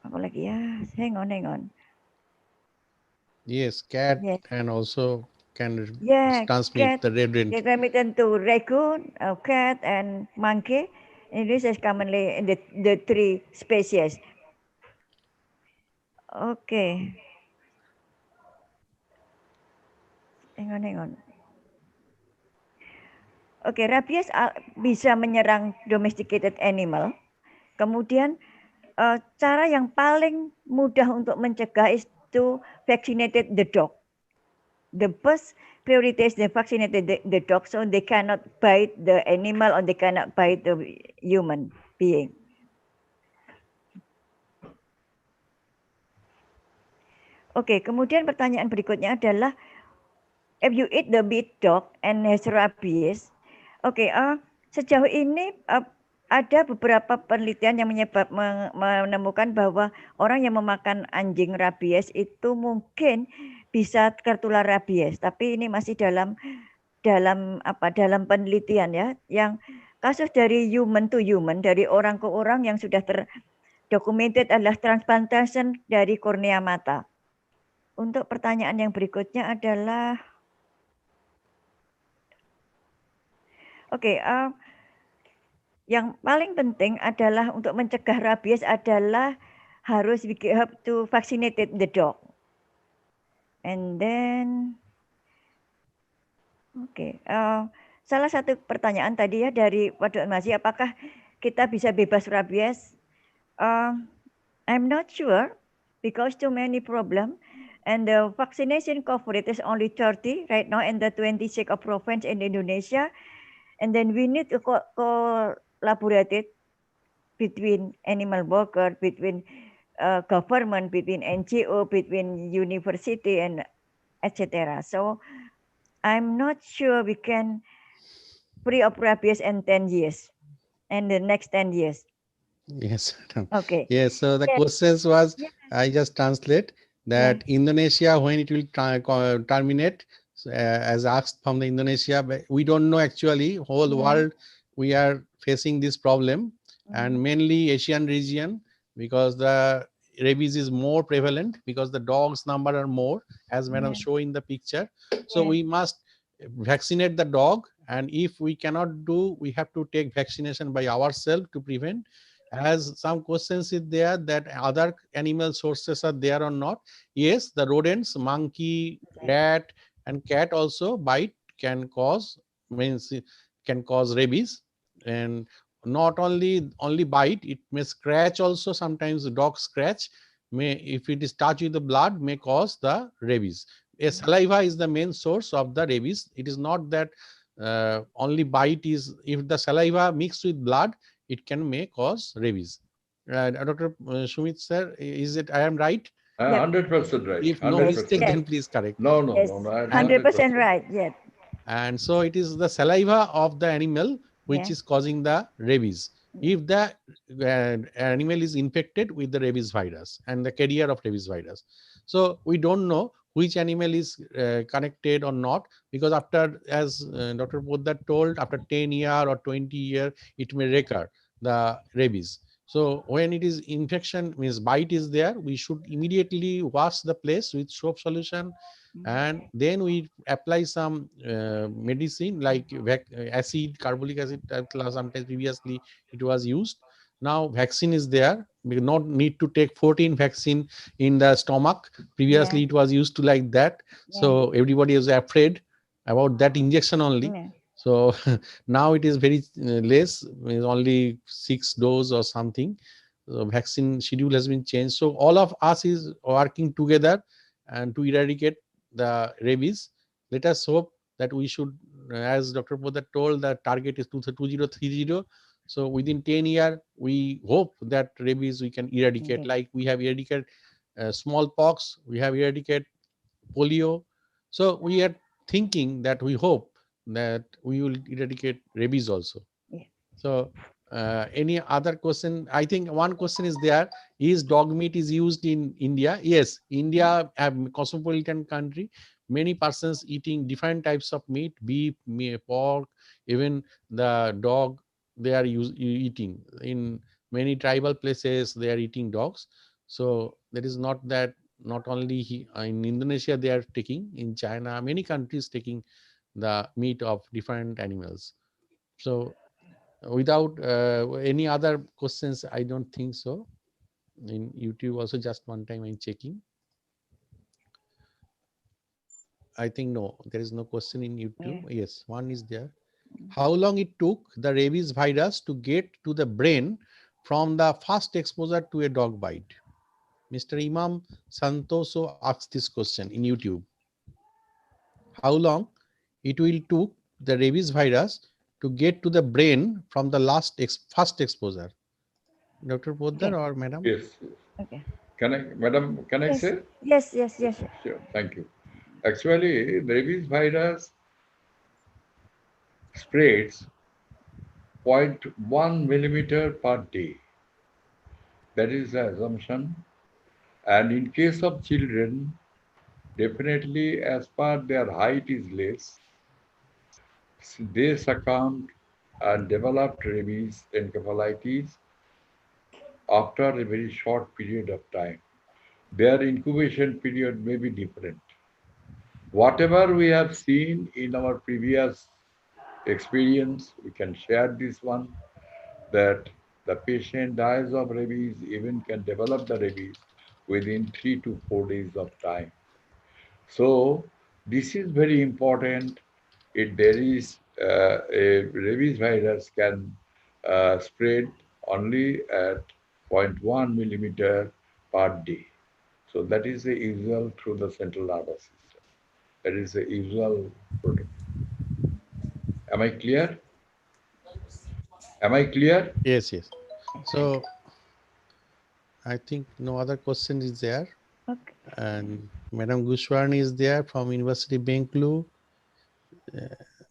apa lagi ya? Hang on. Yes, cat Yes. and also can Yeah, transmit cat. the red rain. They transmitted to raccoon, cat, and monkey. And this is commonly in the three species. Okay. Hang on. Oke, rabies bisa menyerang domesticated animal. Kemudian cara yang paling mudah untuk mencegah itu vaccinated the dog. The first priority is the vaccinated the dog, so they cannot bite the animal or they cannot bite the human being. Oke, kemudian pertanyaan berikutnya adalah if you eat the big dog and has rabies. Oke, sejauh ini ada beberapa penelitian yang menemukan bahwa orang yang memakan anjing rabies itu mungkin bisa tertular rabies, tapi ini masih dalam penelitian ya, yang kasus dari human to human, dari orang ke orang yang sudah terdokumented adalah transplantation dari kornea mata. Untuk pertanyaan yang berikutnya adalah yang paling penting adalah untuk mencegah rabies adalah harus we have to vaccinate the dog. And then salah satu pertanyaan tadi ya dari Pak Masih, apakah kita bisa bebas rabies? I'm not sure because too many problem, and the vaccination coverage is only 30 right now in the 26 province in Indonesia, and then we need to collaborate between animal worker, between government, between NGO, between university, and etc. So I'm not sure we can free of rabies in 10 years and the next 10 years. Yes. Okay. Yes. So the Yes. questions was, Yeah. I just translate that Indonesia, when it will terminate, so, as asked from the Indonesia, but we don't know actually. Whole world we are facing this problem, and mainly Asian region, because the rabies is more prevalent, because the dogs number are more, as madam show in the picture. So we must vaccinate the dog, and if we cannot do, we have to take vaccination by ourselves to prevent. As some questions is there that other animal sources are there or not. Yes, the rodents, monkey, rat and cat also bite can cause, means can cause rabies. And not only bite, it may scratch also. Sometimes the dog scratch may, if it is touched with the blood, may cause the rabies. A saliva is the main source of the rabies. It is not that only bite is, if the saliva mixed with blood, it can may cause rabies. Dr. Sumit sir, is it I am right? 100% right. If no Yes. mistake, 100%. then please correct. No, no, Yes. no, no. I'm 100% 100%. right. Yes. And so it is the saliva of the animal which is causing the rabies. If the animal is infected with the rabies virus and the carrier of rabies virus, so we don't know which animal is connected or not, because after, as Dr. Poddar told, after 10 year or 20 year, it may recur the rabies. So when it is infection, means bite is there, we should immediately wash the place with soap solution, and then we apply some medicine like acid, carbolic acid. Sometimes previously it was used. Now vaccine is there. We do not need to take 14 vaccine in the stomach. Previously it was used to like that, so everybody is afraid about that injection only. So now it is very less, is only 6 dose or something. So vaccine schedule has been changed, so all of us is working together and to eradicate the rabies. Let us hope that we should, as Dr. Poddar told, the target is 2030. So within 10 years, we hope that rabies we can eradicate, like we have eradicated smallpox, we have eradicated polio. So we are thinking that we hope that we will eradicate rabies also. So any other question? I think one question is there: is dog meat is used in India? Yes, India, a cosmopolitan country. Many persons eating different types of meat, beef, pork, even the dog. They are eating in many tribal places. They are eating dogs. So that is not that. Not only in Indonesia they are taking, in China, many countries taking the meat of different animals. So without any other questions, I don't think so. In YouTube also, just one time I'm checking. I think no, there is no question in YouTube. Yes, one is there. How long it took the rabies virus to get to the brain from the first exposure to a dog bite? Mr. Imam Santoso asked this question in YouTube. How long it will took the rabies virus to get to the brain from the first exposure? Dr. Poddar or madam? Yes. Can I, madam, can I say? Yes. Sure. Thank you. Actually, the rabies virus spreads 0.1 millimeter per day. That is the assumption. And in case of children, definitely as per their height is less, they succumbed and developed rabies encephalitis after a very short period of time. Their incubation period may be different. Whatever we have seen in our previous experience, we can share this one, that the patient dies of rabies, even can develop the rabies within 3 to 4 days of time. So this is very important. If there is a rabies virus can spread only at 0.1 millimeter per day. So that is the usual through the central nervous system. That is the usual protocol. Am I clear? Am I clear? Yes. So I think no other question is there. Okay. And Madam Gushwarni is there from University Bengkulu.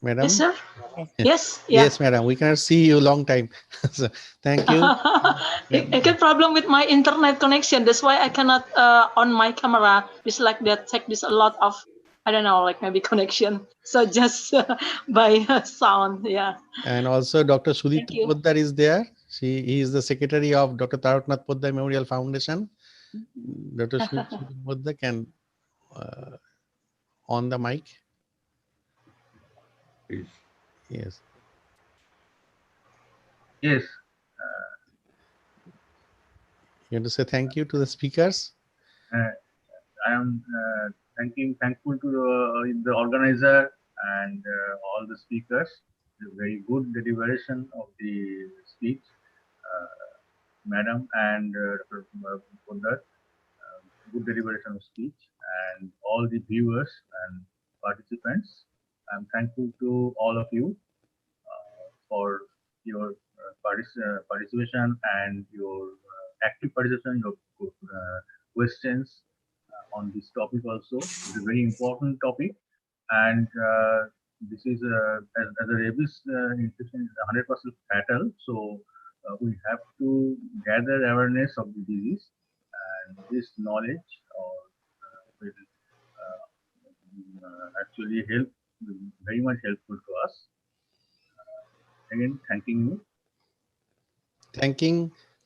Madam? Yes, sir. Yes. Yes. Yeah. Yes, madam. We cannot see you long time. So, thank you. I get problem with my internet connection. That's why I cannot on my camera. It's like that. Take this a lot of, I don't know, like maybe connection. So just by sound. Yeah. And also Dr. Sudip Thank you. Poddar is there. He is the secretary of Dr. Tarak Poddar Memorial Foundation. Dr. Sudip Poddar can on the mic. Please. Yes. Yes, You want to say thank you to the speakers? I am thankful to the organizer and all the speakers. A very good deliberation of the speech, Madam and Dr. Poddar. Good deliberation of speech, and all the viewers and participants. I'm thankful to all of you for your participation and your active participation, your questions on this topic also. It's a very important topic, and this is as a rabies infection is 100% fatal. So we have to gather awareness of the disease, and this knowledge will actually help, very much helpful to us. Again, thanking you.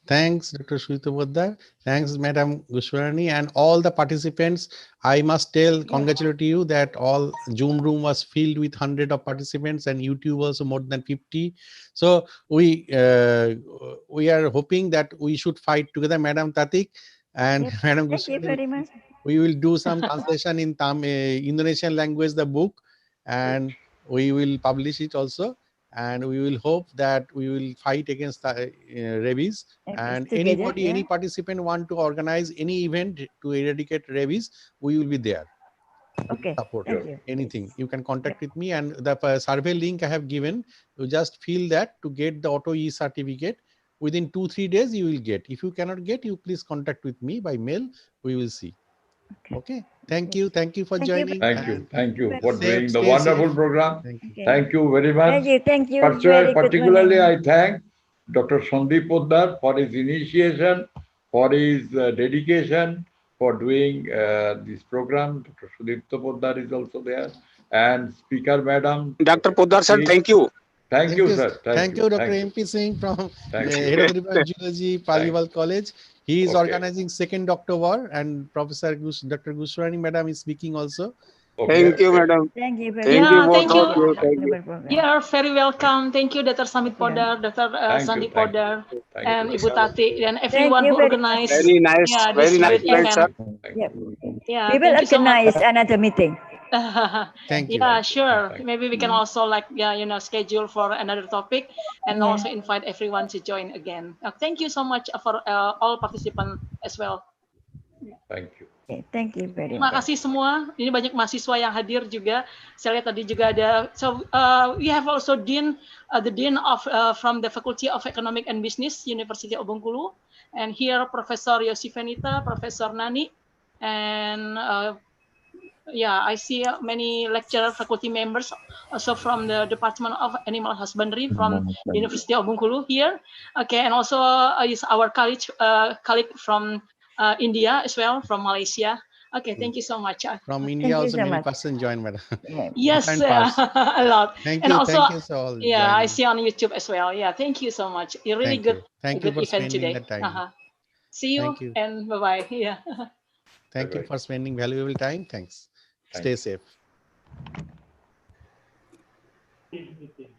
Thanks, Dr. Sudip Poddar. Thanks, Madam Gushwarani, and all the participants. I must congratulate you that all Zoom room was filled with 100 of participants, and YouTube also more than 50. So we are hoping that we should fight together, Madam Tatik and Yep. Madam Thank you Gushwarani. very much. We will do some translation in Indonesian language, the book, and we will publish it also. And we will hope that we will fight against rabies. And Together, anybody, yeah. any participant want to organize any event to eradicate rabies, we will be there. Okay. Support Thank you. anything. You can contact with me, and the survey link I have given. You just fill that to get the auto e-certificate. Within 2-3 days, you will get. If you cannot get, you please contact with me by mail. We will see. Okay. Thank you. Thank you for Thank you. joining. Thank you. and Thank you for Safe, doing the stay wonderful safe. program. Thank you. Okay. Thank you very much. Thank you. Very good Particularly, morning. I thank Dr. Sanjiv Poddar for his initiation, for his dedication, for doing this program. Dr. Sudip Poddar is also there, and Speaker Madam. Dr. Poddar sir, thank you. Thank you, sir. Thank you, Dr. Thank you. MP Singh from Thank you. Head of Department of Geology, Paliwal College. He is Okay. organizing 2nd October, and Professor Dr. Gushwarani Madam is speaking also. Okay. Thank you, madam. Thank you very Thank much. you, Yeah, both thank of you. you. Thank you. You are very welcome. Thank you, Dr. Sumit Poddar, Dr. Thank Sanjiv you. Thank you. Poddar, Thank and you. Ibu Tati, and Thank everyone you who very much. organized Very nice, this very nice great plan, sir. event. Yep. Yeah, We will thank you so much. organize another meeting. Thank you. Yeah, sure. Thank you. Maybe we can also schedule for another topic and Yeah. also invite everyone to join again. Thank you so much for all participants as well. Thank you. Okay, thank you very Terima much. kasih semua. Ini banyak mahasiswa yang hadir juga. Saya lihat tadi juga ada. So we have also the dean of from the Faculty of Economic and Business, University of Bengkulu, and here Professor Yosifanita, Professor Nani, and I see many lecturer faculty members also from the Department of Animal Husbandry from University of Bengkulu here. Okay, and also is our colleague from India as well, from Malaysia. Okay, thank you so much. From India you also so many much. person join, madam. Yeah. Yes, Different parts. a lot. Thank And you. also, Thank you so all. yeah, I joining. see on YouTube as well. Yeah, thank you so much. A really Thank good, you. Thank you good for event spending today. the time. See you, Thank you. and bye bye. Yeah. Thank you Bye-bye. for spending valuable time. Thanks. Thank Stay you. safe.